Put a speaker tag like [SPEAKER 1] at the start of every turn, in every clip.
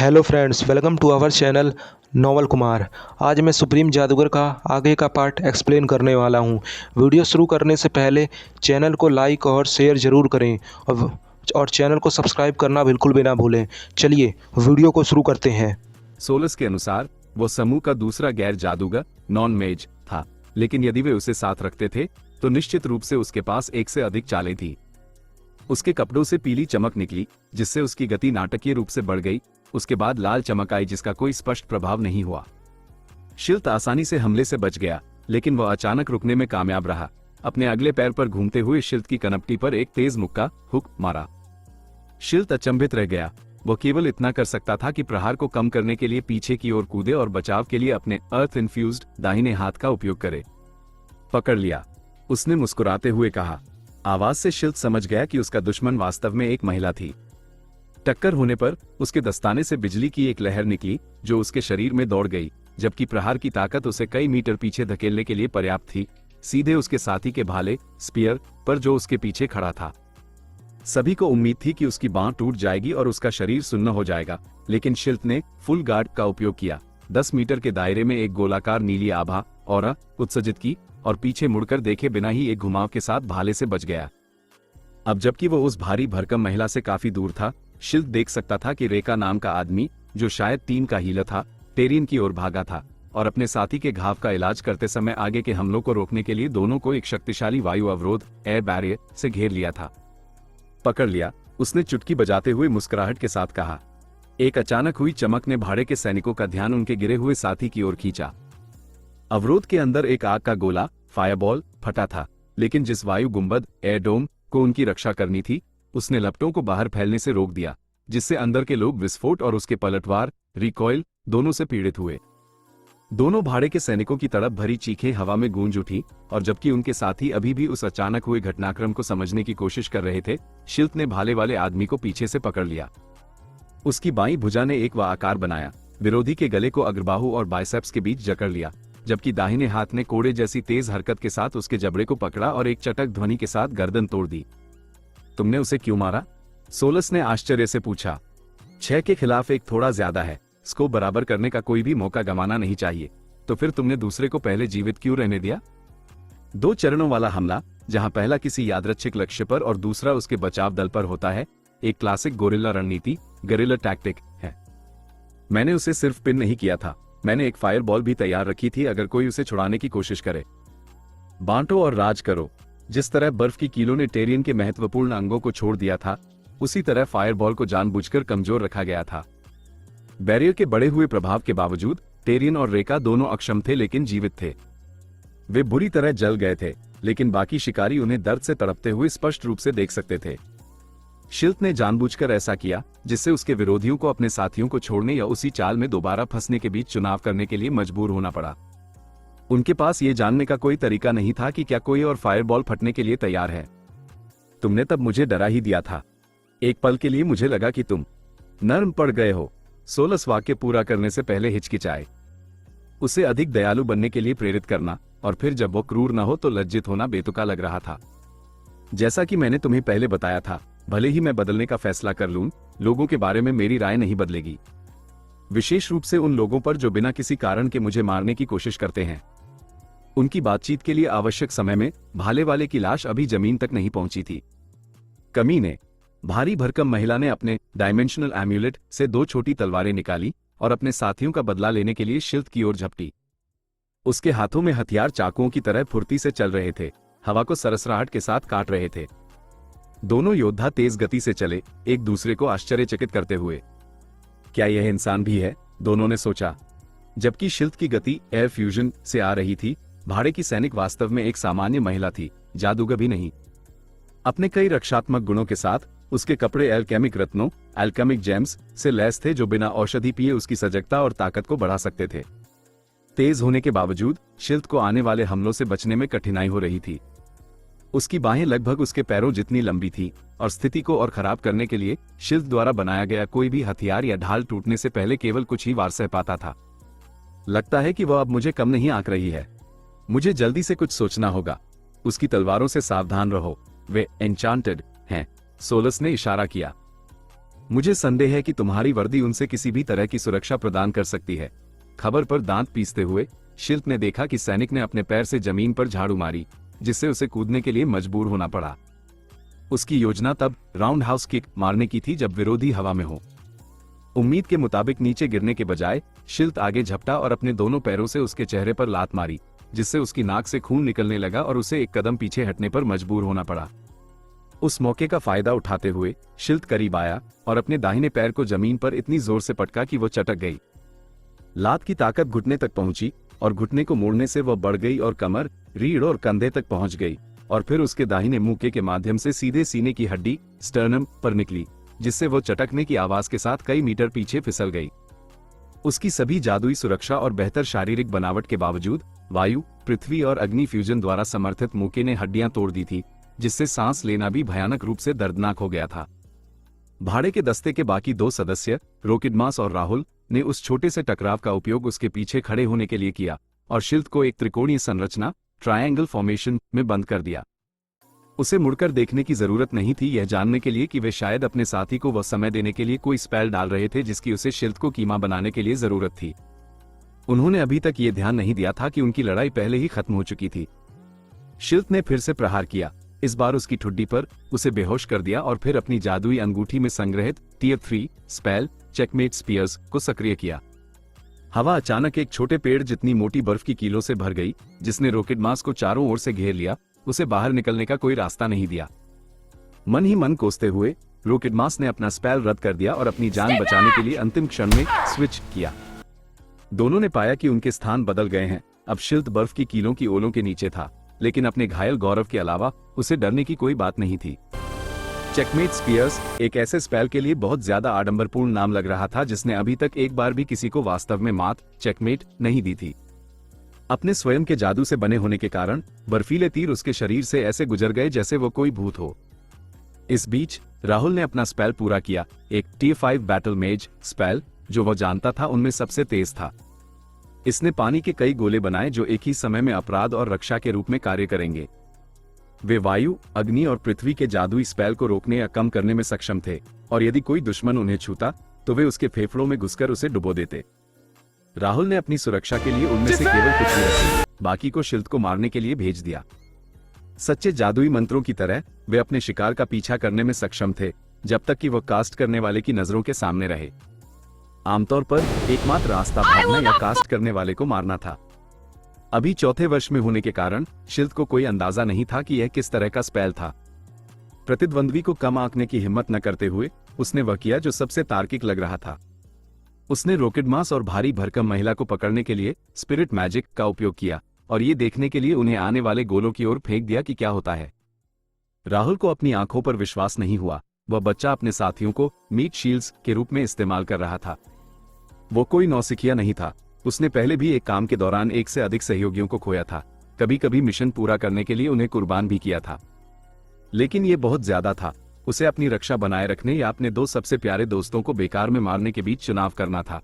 [SPEAKER 1] Hello friends, welcome to our channel Noval Kumar. आज मैं supreme जादूगर का आगे का पार्ट एक्सप्लेन करने वाला हूं। वीडियो शुरू करने से पहले चैनल को लाइक और शेयर ज़रूर करें और चैनल को सब्सक्राइब करना बिल्कुल भी ना भूलें। चलिए वीडियो को शुरू करते हैं।
[SPEAKER 2] सोलस के अनुसार वो समूह का दूसरा गैर जादूगर नॉन मेज था, लेकिन यदि वे उसे साथ रखते थे तो निश्चित रूप से उसके पास एक से अधिक चालें थी। उसके कपड़ों से पीली चमक निकली, जिससे उसकी गति नाटकीय रूप से बढ़ गई। उसके बाद लाल चमक आई, जिसका कोई स्पष्ट प्रभाव नहीं हुआ। शिल्त आसानी से हमले से बच गया, लेकिन वह अचानक रुकने में कामयाब रहा। अपने अगले पैर पर घूमते हुए शिल्त की कनपटी पर एक तेज मुक्का हुक मारा। शिल्त अचंभित रह गया। वह केवल इतना कर सकता था कि प्रहार को कम करने के लिए पीछे की ओर कूदे और बचाव के लिए अपने अर्थ इन्फ्यूज्ड दाहिने हाथ का उपयोग करे। पकड़ लिया, उसने मुस्कुराते हुए कहा। आवाज से शिल्त समझ गया कि उसका दुश्मन वास्तव में एक महिला थी। टक्कर होने पर उसके दस्ताने से बिजली की एक लहर निकली जो उसके शरीर में दौड़ गई, जबकि प्रहार की ताकत उसे कई मीटर पीछे धकेलने के लिए पर्याप्त थी, सीधे उसके साथी के भाले स्पीयर पर जो उसके पीछे खड़ा था। सभी को उम्मीद थी कि उसकी बांह टूट जाएगी और उसका शरीर सुन्न हो जाएगा, लेकिन शिल्त ने फुल गार्ड का उपयोग किया। 10 मीटर के दायरे में एक गोलाकार नीली आभा और उत्सर्जित की और पीछे मुड़कर देखे बिना ही एक घुमाव के साथ भाले से बच गया। अब जबकि वो उस भारी भरकम महिला से काफी दूर था, शिल्त देख सकता था कि रेका नाम का आदमी, जो शायद 3 का हीलर था, टेरियन की ओर भागा था और अपने साथी के घाव का इलाज करते समय आगे के हमलों को रोकने के लिए दोनों को एक शक्तिशाली वायु अवरोध एयर बैरियर से घेर लिया था। पकड़ लिया, उसने चुटकी बजाते हुए मुस्कुराहट के साथ कहा। एक अचानक हुई चमक ने भाड़े के सैनिकों का ध्यान उनके गिरे हुए साथी की ओर खींचा। अवरोध के अंदर एक आग का गोला फायरबॉल फटा था, लेकिन जिस वायु गुंबद एयरडोम को उनकी रक्षा करनी थी, उसने लपटों को बाहर फैलने से रोक दिया, जिससे अंदर के लोग विस्फोट और उसके पलटवार रिकॉइल दोनों से पीड़ित हुए। दोनों भाड़े के सैनिकों की तड़प भरी चीखें हवा में गूंज उठी, और जबकि उनके साथी अभी भी उस अचानक हुए घटनाक्रम को समझने की कोशिश कर रहे थे, शिल्त ने भाले वाले आदमी को पीछे से पकड़ लिया। उसकी बाईं भुजा ने एक आकार बनाया, विरोधी के गले को अग्रबाहु और बाइसेप्स के बीच जकड़ लिया, जबकि दाहिने हाथ ने कोड़े जैसी तेज हरकत के साथ उसके जबड़े को पकड़ा और एक चटक ध्वनि के साथ गर्दन तोड़ दी। तुमने उसे क्यों मारा? सोलस ने आश्चर्य से पूछा। 6 के खिलाफ 1 थोड़ा ज्यादा है, इसको बराबर करने का कोई भी मौका गंवाना नहीं चाहिए। तो फिर तुमने दूसरे को पहले जीवित क्यों रहने दिया? 2 चरणों वाला हमला, जहां पहला किसी यादृच्छिक लक्ष्य पर और दूसरा उसके बचाव दल पर होता है, एक क्लासिक गोरिल्ला रणनीति गेरिल्ला टैक्टिक है। मैंने उसे सिर्फ पिन नहीं किया था, मैंने एक फायर बॉल भी तैयार रखी थी अगर कोई उसे छुड़ाने की कोशिश करे। बांटो और राज करो। जिस तरह बर्फ की कीलों ने टेरियन के महत्वपूर्ण अंगों को छोड़ दिया था, उसी तरह फायरबॉल को जानबूझकर कमजोर रखा गया था। बैरियर के बढ़े हुए प्रभाव के बावजूद टेरियन और रेका दोनों अक्षम थे लेकिन जीवित थे। वे बुरी तरह जल गए थे, लेकिन बाकी शिकारी उन्हें दर्द से तड़पते हुए स्पष्ट रूप से देख सकते थे। शिल्त ने जानबूझकर ऐसा किया, जिससे उसके विरोधियों को अपने साथियों को छोड़ने या उसी चाल में दोबारा फंसने के बीच चुनाव करने के लिए मजबूर होना पड़ा। उनके पास ये जानने का कोई तरीका नहीं था कि क्या कोई और फायरबॉल फटने के लिए तैयार है। तुमने तब मुझे डरा ही दिया था। एक पल के लिए मुझे लगा कि तुम नर्म पड़ गए हो। सोलस वाक्य पूरा करने से पहले हिचकिचाए। उसे अधिक दयालु बनने के लिए प्रेरित करना और फिर जब वो क्रूर न हो तो लज्जित होना बेतुका लग रहा था। जैसा कि मैंने तुम्हें पहले बताया था, भले ही मैं बदलने का फैसला कर लूं, लोगों के बारे में मेरी राय नहीं बदलेगी। विशेष रूप से उन लोगों पर जो बिना किसी कारण के मुझे मारने की कोशिश करते हैं। उनकी बातचीत के लिए आवश्यक समय में भाले वाले की लाश अभी जमीन तक नहीं पहुंची थी। कमीने, भारी भरकम महिला ने अपने डायमेंशनल एम्यूलेट से 2 छोटी तलवारें निकाली और अपने साथियों का बदला लेने के लिए शिल्त की ओर झपटी। उसके हाथों में हथियार चाकुओं की तरह फुर्ती से चल रहे थे, हवा को सरसराहट के साथ काट रहे थे। दोनों योद्धा तेज गति से चले, एक दूसरे को आश्चर्यचकित करते हुए। क्या यह इंसान भी है? दोनों ने सोचा। जबकि शिल्त की गति एयर फ्यूजन से आ रही थी, भाड़े की सैनिक वास्तव में एक सामान्य महिला थी, जादूगर भी नहीं। अपने कई रक्षात्मक गुणों के साथ उसके कपड़े एल्केमिक रत्नों एल्केमिक जेम्स से लैस थे, जो बिना औषधि पिए उसकी सजगता और ताकत को बढ़ा सकते थे। तेज होने के बावजूद शिल्त को आने वाले हमलों से बचने में कठिनाई हो रही थी। उसकी बाहें लगभग उसके पैरों जितनी लंबी थी और स्थिति को और खराब करने के लिए शिल्त द्वारा बनाया गया कोई भी हथियार या ढाल टूटने से पहले केवल कुछ ही वार सह पाता था। लगता है कि वह अब मुझे कम नहीं आंक रही है। मुझे जल्दी से कुछ सोचना होगा। उसकी तलवारों से सावधान रहो, वे एन्चांटेड हैं। सोलस ने इशारा किया। मुझे संदेह है कि तुम्हारी वर्दी उनसे किसी भी तरह की सुरक्षा प्रदान कर सकती है। खबर पर दांत पीसते हुए शिल्प ने देखा कि सैनिक ने अपने पैर से जमीन पर झाड़ू मारी, जिससे उसे कूदने के लिए मजबूर होना पड़ा। उसकी योजना तब राउंड हाउस किक मारने की थी जब विरोधी हवा में हो। उम्मीद के मुताबिक नीचे गिरने के बजाय शिल्प आगे झपटा और अपने दोनों पैरों से उसके चेहरे पर लात मारी, जिससे उसकी नाक से खून निकलने लगा और उसे एक कदम पीछे हटने पर मजबूर होना पड़ा। उस मौके का फायदा उठाते हुए शिल्प करीब आया और अपने दाहिने पैर को जमीन पर इतनी जोर से पटका कि वो चटक गई। लात की ताकत घुटने तक पहुंची और घुटने को मोड़ने से वह बढ़ गई और कमर, रीढ़ और कंधे तक पहुंच गई और फिर उसके दाहिने मुक्के के माध्यम से सीधे सीने की हड्डी स्टर्नम पर निकली, जिससे वो चटकने की आवाज के साथ कई मीटर पीछे फिसल गई। उसकी सभी जादुई सुरक्षा और बेहतर शारीरिक बनावट के बावजूद वायु, पृथ्वी और अग्नि फ्यूजन द्वारा समर्थित मुक्के ने हड्डियां तोड़ दी थी, जिससे सांस लेना भी भयानक रूप से दर्दनाक हो गया था। भाड़े के दस्ते के बाकी 2 सदस्य रोकिडमास और राहुल ने उस छोटे से टकराव का उपयोग उसके पीछे खड़े होने के लिए किया और शिल्प को एक त्रिकोणीय संरचना ट्रायंगल फॉर्मेशन में बंद कर दिया। उसे मुड़कर देखने की जरूरत नहीं थी यह जानने के लिए कि वे शायद अपने साथी को वह समय देने के लिए कोई स्पेल डाल रहे थे जिसकी उसे शिल्प को कीमा बनाने के लिए जरूरत थी। उन्होंने अभी तक ये ध्यान नहीं दिया था कि उनकी लड़ाई पहले ही खत्म हो चुकी थी। शिल्प ने फिर से प्रहार किया, इस बार उसकी ठुड्डी पर, उसे बेहोश कर दिया और फिर अपनी जादुई अंगूठी में संग्रहित टियर 3 स्पेल चेकमेट स्पीयर्स को सक्रिय किया। हवा अचानक एक छोटे पेड़ जितनी मोटी बर्फ की कीलों से भर गई, जिसने रोकिडमास को चारों ओर से घेर लिया। उसे बाहर निकलने का कोई रास्ता नहीं दिया। मन ही मन कोसते हुए रोकिडमास ने अपना स्पेल रद्द कर दिया और अपनी जान बचाने के लिए अंतिम क्षण में स्विच किया। दोनों ने पाया कि उनके स्थान बदल गए हैं। अब शिल्प बर्फ की कीलों की ओलों के नीचे था, लेकिन अपने घायल गौरव के अलावा उसे डरने की कोई बात नहीं थी। चेकमेट स्पीयर्स एक ऐसे स्पेल के लिए बहुत ज्यादा आडंबरपूर्ण नाम लग रहा था जिसने अभी तक एक बार भी किसी को वास्तव में मात चेकमेट नहीं दी थी। अपने स्वयं के जादू से बने होने के कारण बर्फीले तीर उसके शरीर से ऐसे गुजर गए जैसे वो कोई भूत हो। इस बीच राहुल ने अपना स्पेल पूरा किया, एक T5 बैटल मेज स्पेल जो वह जानता था उनमें सबसे तेज था। इसने पानी के कई गोले बनाए जो एक ही समय में अपराध और रक्षा के रूप में कार्य करेंगे। वे वायु, अग्नि और पृथ्वी के जादुई स्पेल को रोकने या कम करने में सक्षम थे और यदि कोई दुश्मन उन्हें छूता तो वे उसके फेफड़ों में घुसकर उसे डुबो देते। राहुल ने अपनी सुरक्षा के लिए उनमें से केवल कुछ ही रखी, बाकी को शिल्प को मारने के लिए भेज दिया। सच्चे जादुई मंत्रों की तरह वे अपने शिकार का पीछा करने में सक्षम थे जब तक कि वह कास्ट करने वाले की नजरों के सामने रहे। आमतौर पर एकमात्र रास्ता भागना या कास्ट करने वाले को मारना था। अभी 4थे वर्ष में होने के कारण शिल्प को कोई अंदाजा नहीं था कि यह किस तरह का स्पेल था। प्रतिद्वंद्वी को कम आंकने की हिम्मत न करते हुए उसने वह किया जो सबसे तार्किक लग रहा था। उसने रोकिडमास और भारी भरकम महिला को पकड़ने के लिए स्पिरिट मैजिक का उपयोग किया और ये देखने के लिए उन्हें आने वाले गोलों की ओर फेंक दिया कि क्या होता है। राहुल को अपनी आंखों पर विश्वास नहीं हुआ। वह बच्चा अपने साथियों को मीट शील्ड्स के रूप में इस्तेमाल कर रहा था। वो कोई नौसिखिया नहीं था। उसने पहले भी एक काम के दौरान एक से अधिक सहयोगियों को खोया था, कभी कभी मिशन पूरा करने के लिए उन्हें कुर्बान भी किया था, लेकिन ये बहुत ज्यादा था। उसे अपनी रक्षा बनाए रखने या अपने 2 सबसे प्यारे दोस्तों को बेकार में मारने के बीच चुनाव करना था।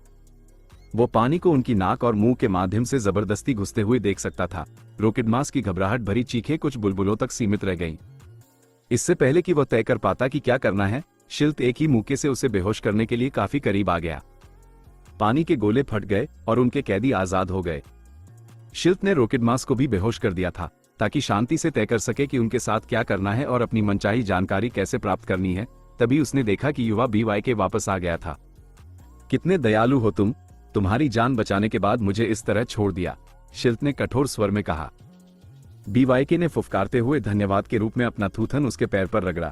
[SPEAKER 2] वो पानी को उनकी नाक और मुंह के माध्यम से जबरदस्ती घुसते हुए देख सकता था। रोकिडमास की घबराहट भरी चीखें कुछ बुलबुलों तक सीमित रह गईं। इससे पहले कि वह तय कर पाता कि क्या करना है, शिल्प एक ही मुक्के से उसे बेहोश करने के लिए काफी करीब आ गया। पानी के गोले फट गए और उनके कैदी आजाद हो गए। शिल्प ने रोकिडमास को भी बेहोश कर दिया था ताकि शांति से तय कर सके कि उनके साथ क्या करना है और अपनी मनचाही जानकारी कैसे प्राप्त करनी है। तभी उसने देखा कि युवा BYK वापस आ गया था। कितने दयालु हो तुम, तुम्हारी जान बचाने के बाद मुझे इस तरह छोड़ दिया, शिल्प ने कठोर स्वर में कहा। BYK ने फुफकारते हुए धन्यवाद के रूप में अपना थूथन उसके पैर पर रगड़ा।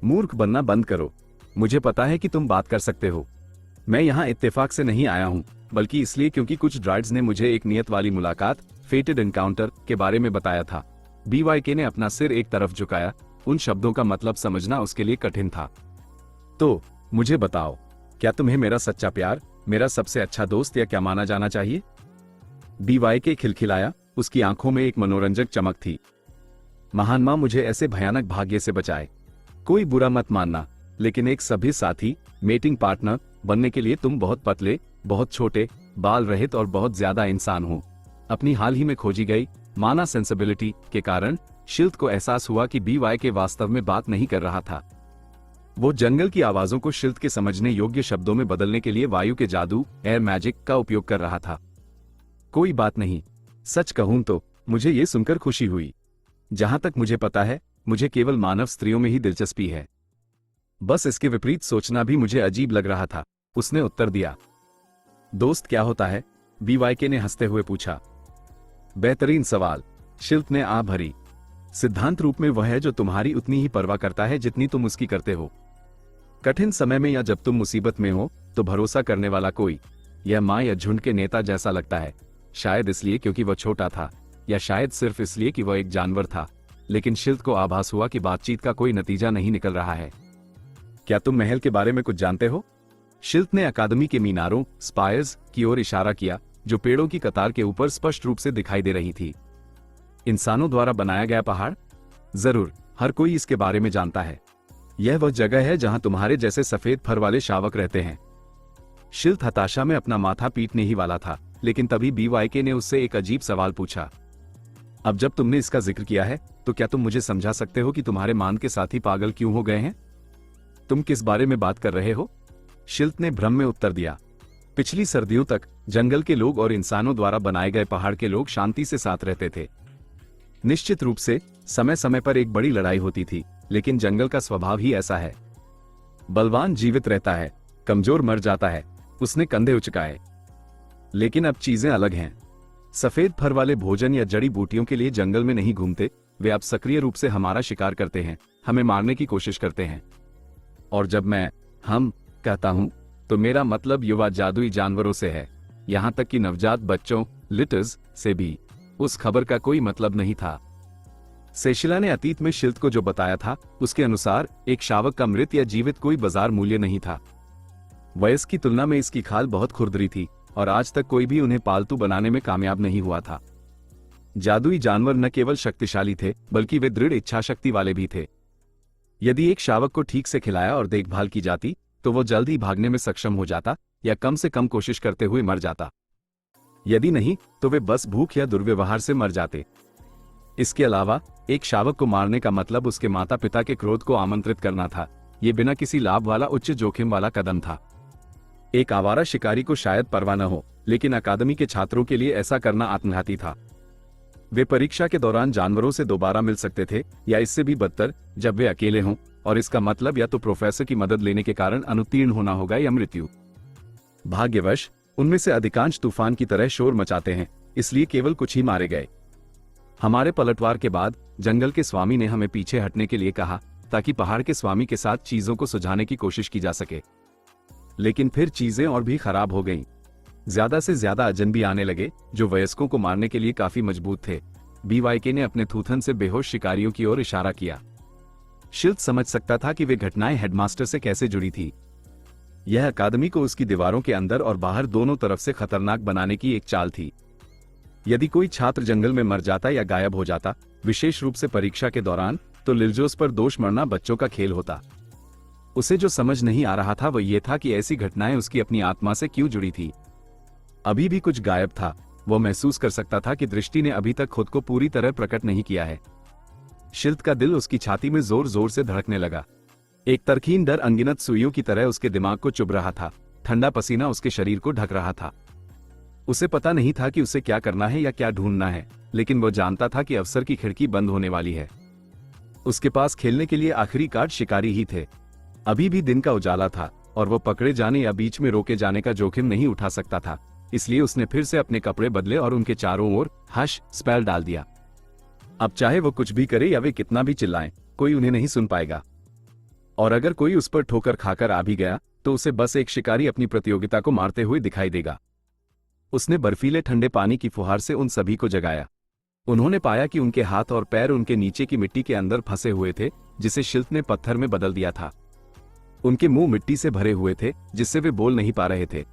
[SPEAKER 2] मूर्ख बनना बंद करो, मुझे पता है कि तुम बात कर सकते हो। मैं यहाँ इत्तेफाक से नहीं आया हूँ, बल्कि इसलिए क्योंकि कुछ ड्राइड्स ने मुझे एक नियत वाली मुलाकात, फेटेड एनकाउंटर के बारे में बताया था। BYK ने अपना सिर एक तरफ झुकाया। उन शब्दों का मतलब समझना उसके लिए कठिन था। तो मुझे बताओ, क्या तुम्हें मेरा सच्चा प्यार, मेरा सबसे अच्छा दोस्त या क्या माना जाना चाहिए? BYK खिलखिलाया। उसकी आंखों में एक मनोरंजक चमक थी। महान मां मुझे ऐसे भयानक भाग्य से बचाए। कोई बुरा मत मानना, लेकिन एक सभ्य साथी, मेटिंग पार्टनर बनने के लिए तुम बहुत पतले, बहुत छोटे, बाल रहित और बहुत ज्यादा इंसान हो। अपनी हाल ही में खोजी गई माना सेंसिबिलिटी के कारण शिल्प को एहसास हुआ कि BYK वास्तव में बात नहीं कर रहा था। वो जंगल की आवाजों को शिल्त के समझने योग्य शब्दों में बदलने के लिए वायु के जादू, एयर मैजिक का उपयोग कर रहा था। कोई बात नहीं, सच कहूं तो मुझे ये सुनकर खुशी हुई। जहां तक मुझे पता है, मुझे केवल मानव स्त्रियों में ही दिलचस्पी है। बस इसके विपरीत सोचना भी मुझे अजीब लग रहा था। उसने उत्तर दिया। दोस्त क्या होता है? BYK ने हंसते हुए पूछा। बेहतरीन सवाल, शिल्प ने आ भरी। सिद्धांत रूप में वह है जो तुम्हारी उतनी ही परवाह करता है जितनी तुम उसकी करते हो। कठिन समय में या जब तुम मुसीबत में हो तो भरोसा करने वाला कोई, यह माँ या झुंड के नेता जैसा लगता है। शायद इसलिए क्योंकि वह छोटा था, या शायद सिर्फ इसलिए कि वह एक जानवर था। लेकिन शिल्प को आभास हुआ कि बातचीत का कोई नतीजा नहीं निकल रहा है। क्या तुम महल के बारे में कुछ जानते हो? शिल्प ने अकादमी के मीनारों, स्पायर्स की ओर इशारा किया, जो पेड़ों की कतार के ऊपर स्पष्ट रूप से दिखाई दे रही थी। इंसानों द्वारा बनाया गया पहाड़? जरूर, हर कोई इसके बारे में जानता है। यह वह जगह है जहां तुम्हारे जैसे सफेद फर वाले शावक रहते हैं। शिल्प हताशा में अपना माथा पीटने ही वाला था, लेकिन तभी BYK ने उससे एक अजीब सवाल पूछा। अब जब तुमने इसका जिक्र किया है, तो क्या तुम मुझे समझा सकते हो कि तुम्हारे मान के साथी पागल क्यों हो गए हैं? तुम किस बारे में बात कर रहे हो? शिल्प ने भ्रम में उत्तर दिया। पिछली सर्दियों तक जंगल के लोग और इंसानों द्वारा बनाए गए पहाड़ के लोग शांति से साथ रहते थे। निश्चित रूप से समय समय पर एक बड़ी लड़ाई होती थी, लेकिन जंगल का स्वभाव ही ऐसा है। बलवान जीवित रहता है, कमजोर मर जाता है। उसने कंधे उचकाए। लेकिन अब चीजें अलग हैं। सफेद फर वाले भोजन या जड़ी बूटियों के लिए जंगल में नहीं घूमते। वे अब सक्रिय रूप से हमारा शिकार करते हैं, हमें मारने की कोशिश करते हैं। और जब मैं हम कहता हूं, तो मेरा मतलब युवा जादुई जानवरों से है, यहां तक कि नवजात बच्चों, लिटर्स से भी। उस खबर का कोई मतलब नहीं था। सेशिला ने अतीत में शिल्प को जो बताया था, उसके अनुसार एक शावक का मृत या जीवित कोई बाजार मूल्य नहीं था। वयस्क की तुलना में इसकी खाल बहुत खुरदरी थी, और आज तक कोई भी उन्हें पालतू बनाने में कामयाब नहीं हुआ था। जादुई जानवर न केवल शक्तिशाली थे, बल्कि वे दृढ़ इच्छा शक्ति वाले भी थे। यदि एक शावक को ठीक से खिलाया और देखभाल की जाती, तो वो जल्द ही भागने में सक्षम हो जाता, या कम से कम कोशिश करते हुए मर जाता। यदि नहीं, तो वे बस भूख या दुर्व्यवहार से मर जाते। इसके अलावा एक शावक को मारने का मतलब उसके माता पिता के क्रोध को आमंत्रित करना था। ये बिना किसी लाभ वाला उच्च जोखिम वाला कदम था। एक आवारा शिकारी को शायद परवाह न हो, लेकिन अकादमी के छात्रों के लिए ऐसा करना आत्मघाती था। वे परीक्षा के दौरान जानवरों से दोबारा मिल सकते थे, या इससे भी बदतर, जब वे अकेले हों, और इसका मतलब या तो प्रोफेसर की मदद लेने के कारण अनुत्तीर्ण होना होगा या मृत्यु। भाग्यवश उनमें से अधिकांश तूफान की तरह शोर मचाते हैं, इसलिए केवल कुछ ही मारे गए। हमारे पलटवार के बाद जंगल के स्वामी ने हमें पीछे हटने के लिए कहा, ताकि पहाड़ के स्वामी के साथ चीजों को सुलझाने की कोशिश की जा सके। लेकिन फिर चीजें और भी खराब हो गईं। ज्यादा से ज्यादा अजनबी आने लगे, जो वयस्कों को मारने के लिए काफी मजबूत थे। BYK ने अपने थूथन से बेहोश शिकारियों की ओर इशारा किया। शिल्प समझ सकता था कि वे घटनाएं हेडमास्टर से कैसे जुड़ी थी। यह अकादमी को उसकी दीवारों के अंदर और बाहर दोनों तरफ से खतरनाक बनाने की एक चाल थी। यदि कोई छात्र जंगल में मर जाता या गायब हो जाता, विशेष रूप से परीक्षा के दौरान, तो लिलजोस पर दोष मरना बच्चों का खेल होता। उसे जो समझ नहीं आ रहा था वह यह था कि ऐसी घटनाएं उसकी अपनी आत्मा से क्यों जुड़ी थी। अभी भी कुछ गायब था। वो महसूस कर सकता था कि दृष्टि ने अभी तक खुद को पूरी तरह प्रकट नहीं किया है। शिल्प का दिल उसकी छाती में जोर जोर से धड़कने लगा। एक तरकीन डर अनगिनत सुइयों की तरह उसके दिमाग को चुभ रहा था। ठंडा पसीना उसके शरीर को ढक रहा था। उसे पता नहीं था कि उसे क्या करना है या क्या ढूंढना है, लेकिन वो जानता था कि अवसर की खिड़की बंद होने वाली है। उसके पास खेलने के लिए आखिरी कार्ड शिकारी ही थे। अभी भी दिन का उजाला था, और वो पकड़े जाने या बीच में रोके जाने का जोखिम नहीं उठा सकता था। इसलिए उसने फिर से अपने कपड़े बदले और उनके चारों ओर हश स्पेल डाल दिया। अब चाहे वो कुछ भी करे या वे कितना भी चिल्लाएं, कोई उन्हें नहीं सुन पाएगा। और अगर कोई उस पर ठोकर खाकर आ भी गया, तो उसे बस एक शिकारी अपनी प्रतियोगिता को मारते हुए दिखाई देगा। उसने बर्फीले ठंडे पानी की फुहार से उन सभी को जगाया। उन्होंने पाया कि उनके हाथ और पैर उनके नीचे की मिट्टी के अंदर फंसे हुए थे, जिसे शिल्प ने पत्थर में बदल दिया था। उनके मुंह मिट्टी से भरे हुए थे, जिससे वे बोल नहीं पा रहे थे।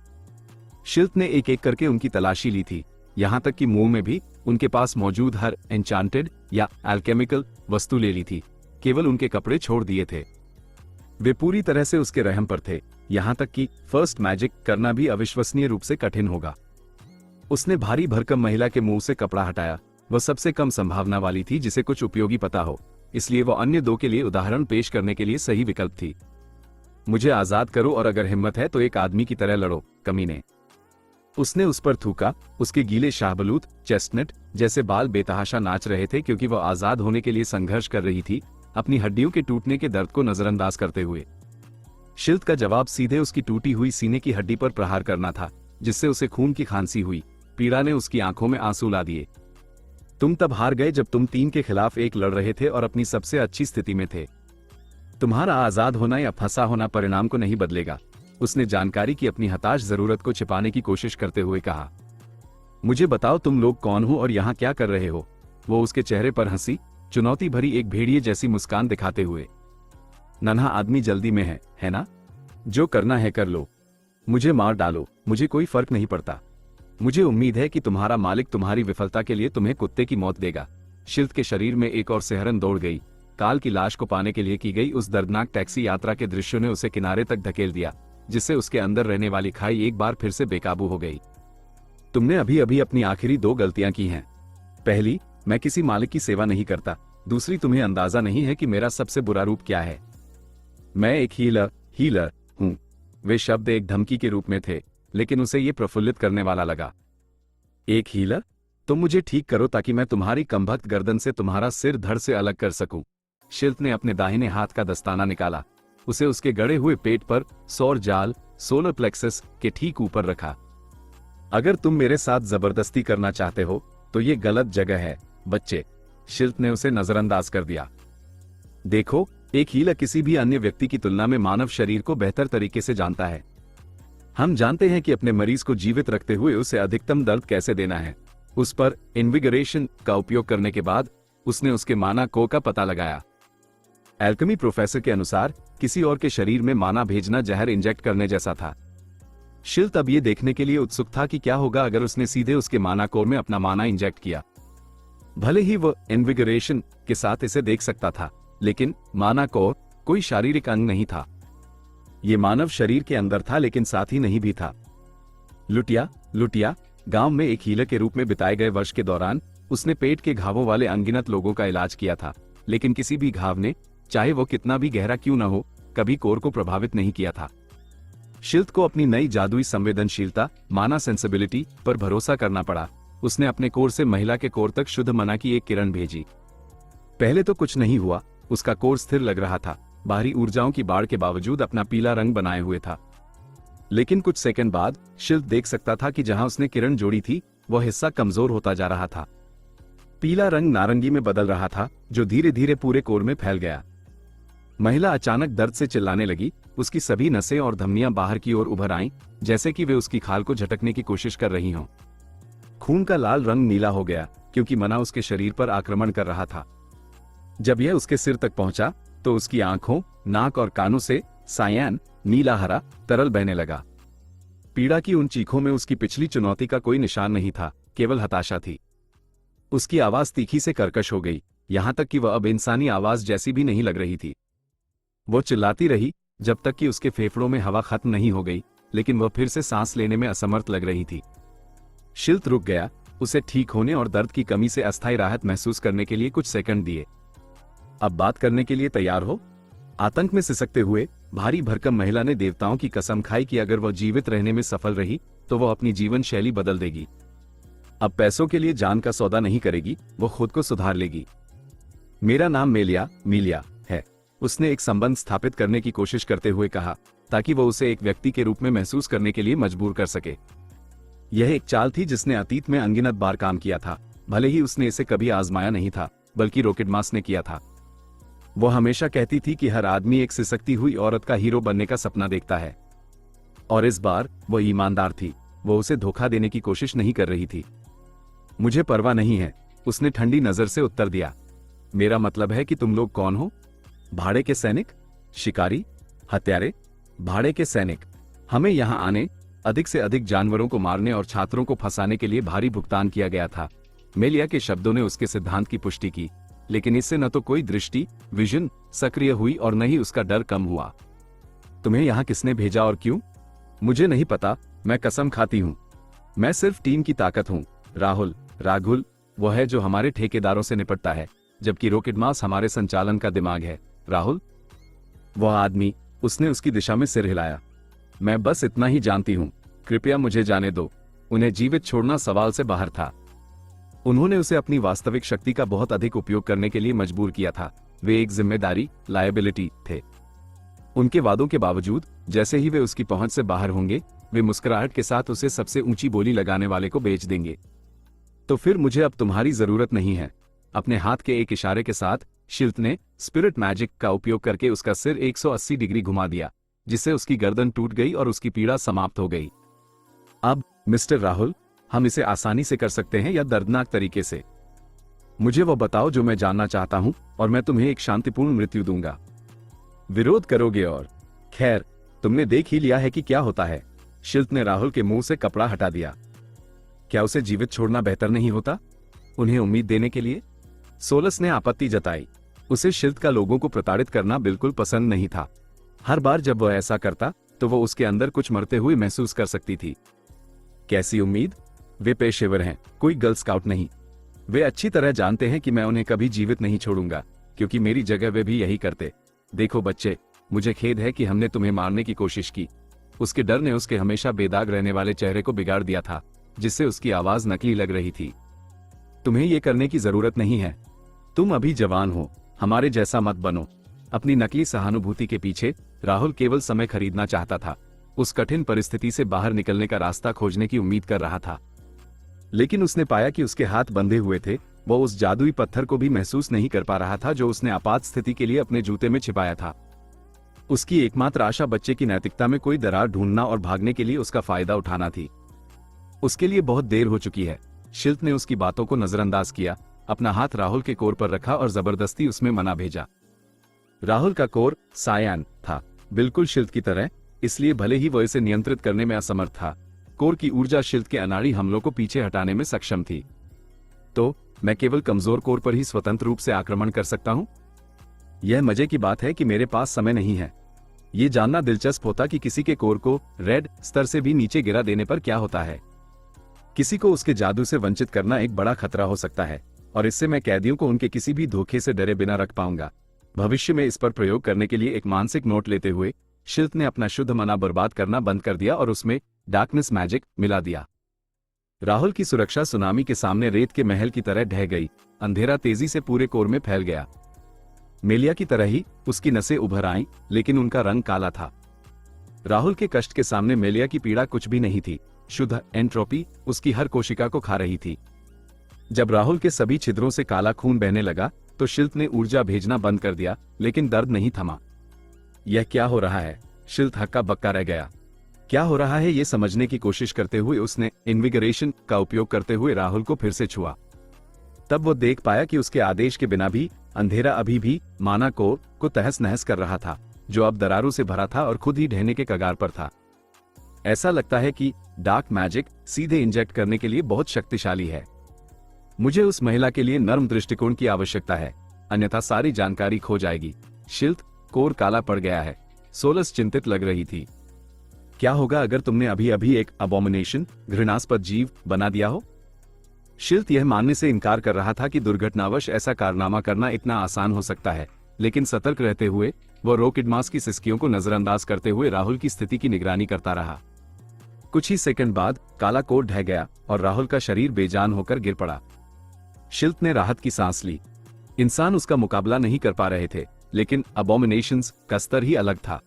[SPEAKER 2] शिल्प ने एक एक करके उनकी तलाशी ली थी, यहां तक कि मुंह में भी उनके पास मौजूद हर एन्चांटेड या एल्केमिकल वस्तु ले ली थी, केवल उनके कपड़े छोड़ दिए थे। वे पूरी तरह से उसके रहम पर थे, यहां तक कि फर्स्ट मैजिक करना भी अविश्वसनीय रूप से कठिन होगा। उसने भारी भरकम महिला के मुंह से कपड़ा हटाया। वह सबसे कम संभावना वाली थी जिसे कुछ उपयोगी पता हो, इसलिए वह अन्य दो के लिए उदाहरण पेश करने के लिए सही विकल्प थी। मुझे आजाद करो और अगर हिम्मत है तो एक आदमी की तरह लड़ो, कमीने। उसने उस पर थूका। उसके गीले शाहबलूत चेस्टनट जैसे बाल बेतहाशा नाच रहे थे क्योंकि वह आजाद होने के लिए संघर्ष कर रही थी, अपनी हड्डियों के टूटने के दर्द को नजरअंदाज करते हुए। शिल्त का जवाब सीधे उसकी टूटी हुई सीने की हड्डी पर प्रहार करना था, जिससे उसे खून की खांसी हुई। पीड़ा ने उसकी आंखों में आंसू ला दिए। तुम तब हार गए जब तुम 3 के खिलाफ 1 लड़ रहे थे और अपनी सबसे अच्छी स्थिति में थे। तुम्हारा आजाद होना या फंसा होना परिणाम को नहीं बदलेगा। उसने जानकारी की अपनी हताश जरूरत को छिपाने की कोशिश करते हुए कहा। मुझे बताओ तुम लोग कौन हो और यहाँ क्या कर रहे हो? वो उसके चेहरे पर हंसी, चुनौती भरी एक भेड़िए जैसी मुस्कान दिखाते हुए। नन्हा आदमी जल्दी में है ना? जो करना है कर लो, मुझे मार डालो, मुझे कोई फर्क नहीं पड़ता। मुझे उम्मीद है कि तुम्हारा मालिक तुम्हारी विफलता के लिए तुम्हें कुत्ते की मौत देगा। शिल्त के शरीर में एक और सिहरन दौड़ गई। काल की लाश को पाने के लिए की गई उस दर्दनाक टैक्सी यात्रा के दृश्यों ने उसे किनारे तक धकेल दिया, जिससे उसके अंदर रहने वाली खाई एक बार फिर से बेकाबू हो गई। तुमने अभी अभी अपनी आखिरी 2 गलतियां की हैं। पहली, मैं किसी मालिक की सेवा नहीं करता। दूसरी, तुम्हें अंदाजा नहीं है कि मेरा सबसे बुरा रूप क्या है। मैं एक हीलर हूं। वे शब्द एक धमकी के रूप में थे, लेकिन उसे ये प्रफुल्लित करने वाला लगा। एक हीलर? तुम मुझे ठीक करो ताकि मैं तुम्हारी कमबख्त गर्दन से तुम्हारा सिर धड़ से अलग कर सकूं। शिल्त ने अपने दाहिने हाथ का दस्ताना निकाला। उसे उसके गड़े हुए पेट पर सौर जाल सोलर प्लेक्सस के ठीक ऊपर रखा। अगर तुम मेरे साथ जबरदस्ती करना चाहते हो तो ये गलत जगह है, बच्चे। शिल्त ने उसे नजरअंदाज कर दिया। देखो, एक हीलर किसी भी अन्य व्यक्ति की तुलना में मानव शरीर को बेहतर तरीके से जानता है। हम जानते हैं कि अपने मरीज को जीवित रखते हुए उसे अधिकतम दर्द कैसे देना है। उस पर इन्विगोरेशन का उपयोग करने के बाद उसने उसके माना को का पता लगाया। एल्केमी प्रोफेसर के अनुसार किसी और के शरीर में माना भेजना जहर इंजेक्ट करने जैसा था। शिल्त अब ये देखने के लिए उत्सुक था कि क्या होगा अगर उसने सीधे उसके माना कोर में अपना माना इंजेक्ट किया। भले ही वह इन्विगोरेशन के साथ इसे देख सकता था, लेकिन माना कोर कोई शारीरिक अंग नहीं था। यह मानव शरीर के अंदर था, लेकिन साथ ही नहीं भी था। लुटिया गांव में एक हीलर के रूप में बिताए गए वर्ष के दौरान उसने पेट के घावों वाले अनगिनत लोगों का इलाज किया था, लेकिन किसी भी घाव ने, चाहे वो कितना भी गहरा क्यों न हो, कभी कोर को प्रभावित नहीं किया था। शिल्त को अपनी नई जादुई संवेदनशीलता, माना सेंसिबिलिटी पर भरोसा करना पड़ा। उसने अपने कोर से महिला के कोर तक शुद्ध मना की एक किरण भेजी। पहले तो कुछ नहीं हुआ। उसका कोर स्थिर लग रहा था, बाहरी ऊर्जाओं की बाढ़ के बावजूद अपना पीला रंग बनाए हुए था। लेकिन कुछ सेकंड बाद शिल्त देख सकता था कि जहां उसने किरण जोड़ी थी, वह हिस्सा कमजोर होता जा रहा था। पीला रंग नारंगी में बदल रहा था, जो धीरे धीरे पूरे कोर में फैल गया। महिला अचानक दर्द से चिल्लाने लगी। उसकी सभी नसें और धमनियां बाहर की ओर उभर आईं, जैसे कि वे उसकी खाल को झटकने की कोशिश कर रही हों। खून का लाल रंग नीला हो गया, क्योंकि मना उसके शरीर पर आक्रमण कर रहा था। जब यह उसके सिर तक पहुंचा, तो उसकी आंखों, नाक और कानों से सायान नीला हरा तरल बहने लगा। पीड़ा की उन चीखों में उसकी पिछली चुनौती का कोई निशान नहीं था, केवल हताशा थी। उसकी आवाज तीखी से कर्कश हो गई, यहां तक कि वह अब इंसानी आवाज जैसी भी नहीं लग रही थी। वो चिल्लाती रही जब तक कि उसके फेफड़ों में हवा खत्म नहीं हो गई, लेकिन वह फिर से सांस लेने में असमर्थ लग रही थी। शिल्त रुक गया। उसे ठीक होने और दर्द की कमी से अस्थायी राहत महसूस करने के लिए कुछ सेकंड दिए। अब बात करने के लिए तैयार हो? आतंक में सिसकते हुए भारी भरकम महिला ने देवताओं की कसम खाई कि अगर वह जीवित रहने में सफल रही तो वह अपनी जीवन शैली बदल देगी। अब पैसों के लिए जान का सौदा नहीं करेगी, वो खुद को सुधार लेगी। मेरा नाम मिलिया है, उसने एक संबंध स्थापित करने की कोशिश करते हुए कहा, ताकि वो उसे एक व्यक्ति के रूप में महसूस करने के लिए मजबूर कर सके। यह एक चाल थी जिसने अतीत में अनगिनत बार काम किया था, भले ही उसने इसे कभी आजमाया नहीं था, बल्कि रॉकेटमास ने किया था। वो हमेशा कहती थी कि हर आदमी एक सिसकती हुई औरत का हीरो बनने का सपना देखता है, और इस बार वो ईमानदार थी। वो उसे धोखा देने की कोशिश नहीं कर रही थी। मुझे परवाह नहीं है, उसने ठंडी नजर से उत्तर दिया। मेरा मतलब है कि तुम लोग कौन हो? भाड़े के सैनिक? शिकारी? हत्यारे? भाड़े के सैनिक। हमें यहां आने, अधिक से अधिक जानवरों को मारने और छात्रों को फंसाने के लिए भारी भुगतान किया गया था। मेलिया के शब्दों ने उसके सिद्धांत की पुष्टि की, लेकिन इससे न तो कोई विजन सक्रिय हुई और न ही उसका डर कम हुआ। तुम्हें यहां किसने भेजा और क्यों? मुझे नहीं पता, मैं कसम खाती हूं। मैं सिर्फ टीम की ताकत हूं। राघुल वो है जो हमारे ठेकेदारों से निपटता है, जबकि रॉकेटमास हमारे संचालन का दिमाग है। राहुल? वह आदमी उसने उसकी दिशा में सिर हिलाया। मैं बस इतना ही जानती हूँ, कृपया मुझे जाने दो। उन्हें जीवित छोड़ना सवाल से बाहर था। उन्होंने उसे अपनी वास्तविक शक्ति का बहुत अधिक उपयोग करने के लिए मजबूर किया था। वे एक जिम्मेदारी, लायबिलिटी थे। उनके वादों के बावजूद जैसे ही वे उसकी पहुंच से बाहर होंगे, वे मुस्कुराहट के साथ उसे सबसे ऊंची बोली लगाने वाले को बेच देंगे। तो फिर मुझे अब तुम्हारी जरूरत नहीं है। अपने हाथ के एक इशारे के साथ शिल्त ने स्पिरिट मैजिक का उपयोग करके उसका सिर 180 डिग्री घुमा दिया, जिससे उसकी गर्दन टूट गई और उसकी पीड़ा समाप्त हो गई। अब मिस्टर राहुल, हम इसे आसानी से कर सकते हैं या दर्दनाक तरीके से? मुझे वो बताओ जो मैं जानना चाहता हूं, और मैं तुम्हें एक शांतिपूर्ण मृत्यु दूंगा। विरोध करोगे? और खैर, तुमने देख ही लिया है कि क्या होता है। शिल्त ने राहुल के मुंह से कपड़ा हटा दिया। क्या उसे जीवित छोड़ना बेहतर नहीं होता, उन्हें उम्मीद देने के लिए? सोलस ने आपत्ति जताई। उसे शिल्त का लोगों को प्रताड़ित करना बिल्कुल पसंद नहीं था। हर बार जब वह ऐसा करता तो वो उसके अंदर कुछ मरते हुए महसूस कर सकती थी। कैसी उम्मीद? वे पेशेवर हैं, कोई गर्ल स्काउट नहीं। वे अच्छी तरह जानते हैं कि मैं उन्हें कभी जीवित नहीं छोड़ूंगा, क्योंकि मेरी जगह वे भी यही करते। देखो बच्चे, मुझे खेद है कि हमने तुम्हें मारने की कोशिश की। उसके डर ने उसके हमेशा बेदाग रहने वाले चेहरे को बिगाड़ दिया था, जिससे उसकी आवाज नकली लग रही थी। तुम्हें यह करने की जरूरत नहीं है। तुम अभी जवान हो, हमारे जैसा मत बनो। अपनी नकली सहानुभूति के पीछे राहुल केवल समय खरीदना चाहता था। उस कठिन परिस्थिति से बाहर निकलने का रास्ता खोजने की उम्मीद कर रहा था। लेकिन उसने पाया कि उसके हाथ बंधे हुए थे। वो उस जादुई पत्थर को भी महसूस नहीं कर पा रहा था जो उसने आपात स्थिति के लिए अपने जूते में छिपाया था। उसकी एकमात्र आशा बच्चे की नैतिकता में कोई दरार ढूंढना और भागने के लिए उसका फायदा उठाना थी। उसके लिए बहुत देर हो चुकी है। शिल्त ने उसकी बातों को नजरअंदाज किया, अपना हाथ राहुल के कोर पर रखा और जबरदस्ती उसमें मना भेजा। राहुल का कोर सायान था, बिल्कुल शिल्त की तरह, इसलिए भले ही वह इसे नियंत्रित करने में असमर्थ था, कोर की ऊर्जा शिल्त के अनाड़ी हमलों को पीछे हटाने में सक्षम थी। तो मैं केवल कमजोर कोर पर ही स्वतंत्र रूप से आक्रमण कर सकता हूं? यह मजे की बात है कि मेरे पास समय नहीं है। यह जानना दिलचस्प होता कि किसी के कोर को रेड स्तर से भी नीचे गिरा देने पर क्या होता है। किसी को उसके जादू से वंचित करना एक बड़ा खतरा हो सकता है, और इससे मैं कैदियों को उनके किसी भी धोखे से डरे बिना रख पाऊंगा। भविष्य में इस पर प्रयोग करने के लिए एक मानसिक नोट लेते हुए शिल्त ने अपना शुद्ध मना बर्बाद करना बंद कर दिया और उसमें डार्कनेस मैजिक मिला दिया। राहुल की सुरक्षा सुनामी के सामने रेत के महल की तरह ढह गई। अंधेरा तेजी से पूरे कोर में फैल गया। मेलिया की तरह ही उसकी नसें उभर आईं, लेकिन उनका रंग काला था। राहुल के कष्ट के सामने मेलिया की पीड़ा कुछ भी नहीं थी। शुद्ध एंट्रोपी उसकी हर कोशिका को खा रही थी। जब राहुल के सभी छिद्रों से काला खून बहने लगा तो शिल्त ने ऊर्जा भेजना बंद कर दिया, लेकिन दर्द नहीं थमा। यह क्या हो रहा है? शिल्त हक्का बक्का रह गया। क्या हो रहा है ये समझने की कोशिश करते हुए उसने इन्विगरेशन का उपयोग करते हुए राहुल को फिर से छुआ। तब वो देख पाया कि उसके आदेश के बिना भी अंधेरा अभी भी माना कोर को तहस नहस कर रहा था, जो अब दरारों से भरा था और खुद ही ढहने के कगार पर था। ऐसा लगता है कि डार्क मैजिक सीधे इंजेक्ट करने के लिए बहुत शक्तिशाली है। मुझे उस महिला के लिए नर्म दृष्टिकोण की आवश्यकता है, अन्यथा सारी जानकारी खो जाएगी। शिल्त, कोर काला पड़ गया है। सोलस चिंतित लग रही थी। क्या होगा अगर तुमने अभी अभी एक अबोमिनेशन, घृणास्पद जीव बना दिया हो? शिल्त यह मानने से इनकार कर रहा था कि दुर्घटनावश ऐसा कारनामा करना इतना आसान हो सकता है, लेकिन सतर्क रहते हुए वह रोकिडमास की सिस्कियों को नजरअंदाज करते हुए राहुल की स्थिति की निगरानी करता रहा। कुछ ही सेकंड बाद काला कोर ढह गया और राहुल का शरीर बेजान होकर गिर पड़ा। शिल्त ने राहत की सांस ली। इंसान उसका मुकाबला नहीं कर पा रहे थे, लेकिन अबोमिनेशंस का स्तर ही अलग था।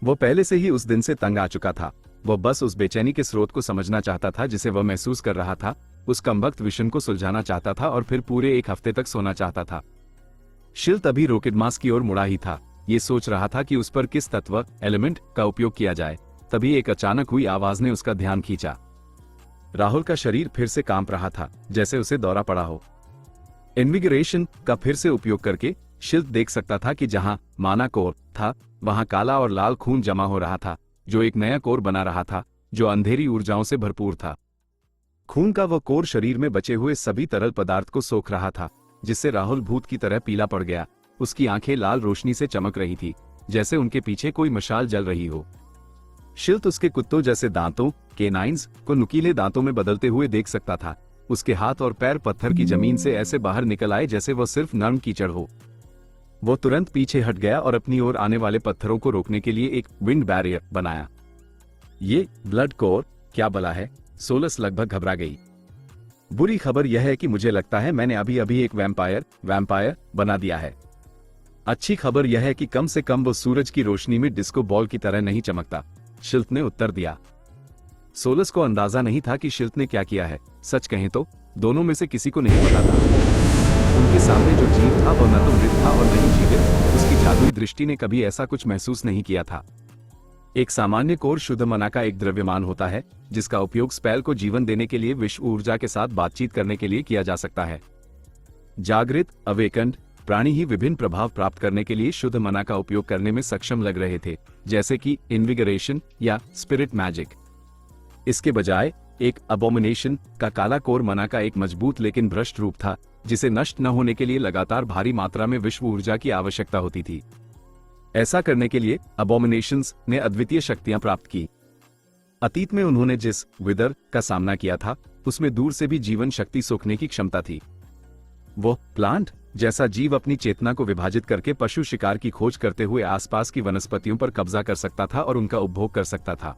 [SPEAKER 2] वो पहले से ही उस दिन से तंग आ चुका था। वो बस उस बेचैनी के स्रोत को समझना चाहता था जिसे वह महसूस कर रहा था, उस कमबख्त विषम को सुलझाना चाहता था और फिर पूरे एक हफ्ते तक सोना चाहता था। शिल्त अभी रोकिडमास की ओर मुड़ा ही था। ये सोच रहा था कि उस पर किस तत्व एलिमेंट का उपयोग किया जाए। तभी एक अचानक हुई आवाज ने उसका ध्यान खींचा। राहुल का शरीर फिर से कांप रहा था, जैसे उसे दौरा पड़ा हो। इन्विगरेशन का फिर से उपयोग करके शिल्त देख सकता था कि जहां माना कोर था, वहां काला और लाल खून जमा हो रहा था, जो एक नया कोर बना रहा था, जो अंधेरी ऊर्जाओं से भरपूर था। खून का वह कोर शरीर में बचे हुए सभी तरल पदार्थ को सोख रहा था, जिससे राहुल भूत की तरह पीला पड़ गया। उसकी आंखें लाल रोशनी से चमक रही थी, जैसे उनके पीछे कोई मशाल जल रही हो। शिल्त उसके कुत्तों जैसे दांतों, केनाइन्स को नुकीले दांतों में बदलते हुए देख सकता था। उसके हाथ और पैर पत्थर की जमीन से ऐसे बाहर निकल आए जैसे वह सिर्फ नर्म कीचड़ हो। वो तुरंत पीछे हट गया और अपनी ओर आने वाले पत्थरों को रोकने के लिए एक विंड बैरियर बनाया। ये ब्लड कोर क्या बला है? सोलस लगभग घबरा गई। बुरी खबर यह है कि मुझे लगता है मैंने अभी अभी एक वैम्पायर बना दिया है। अच्छी खबर यह है कि कम से कम वो सूरज की रोशनी में डिस्को बॉल की तरह नहीं चमकता, शिल्त ने उत्तर दिया। सोलस को अंदाजा नहीं था कि शिल्त ने क्या किया है। सच कहें तो दोनों में से किसी को नहीं पता था। उनके सामने जो जीव था वो न तो मृत था और न ही जीवित। उसकी जादुई दृष्टि ने कभी ऐसा कुछ महसूस नहीं किया था। एक सामान्य कोर शुद्ध मना का एक द्रव्यमान होता है जिसका उपयोग स्पेल को जीवन देने के लिए विश्व ऊर्जा के साथ बातचीत करने के लिए किया जा सकता है। जागृत अवेकंड प्राणी ही विभिन्न प्रभाव प्राप्त करने के लिए शुद्ध मना का उपयोग करने में सक्षम लग रहे थे, जैसे कि इन्विगरेशन या स्पिरिट मैजिक। इसके बजाय एक अबोमिनेशन का काला कोर मना का एक मजबूत लेकिन भ्रष्ट रूप था, जिसे नष्ट न होने के लिए लगातार भारी मात्रा में विश्व ऊर्जा की आवश्यकता होती थी। ऐसा करने के लिए अबोमिनेशंस ने अद्वितीय शक्तियां प्राप्त की। अतीत में उन्होंने जिस विदर का सामना किया था उसमें दूर से भी जीवन शक्ति सोखने की क्षमता थी। वो प्लांट जैसा जीव अपनी चेतना को विभाजित करके पशु शिकार की खोज करते हुए आसपास की वनस्पतियों पर कब्जा कर सकता था और उनका उपभोग कर सकता था।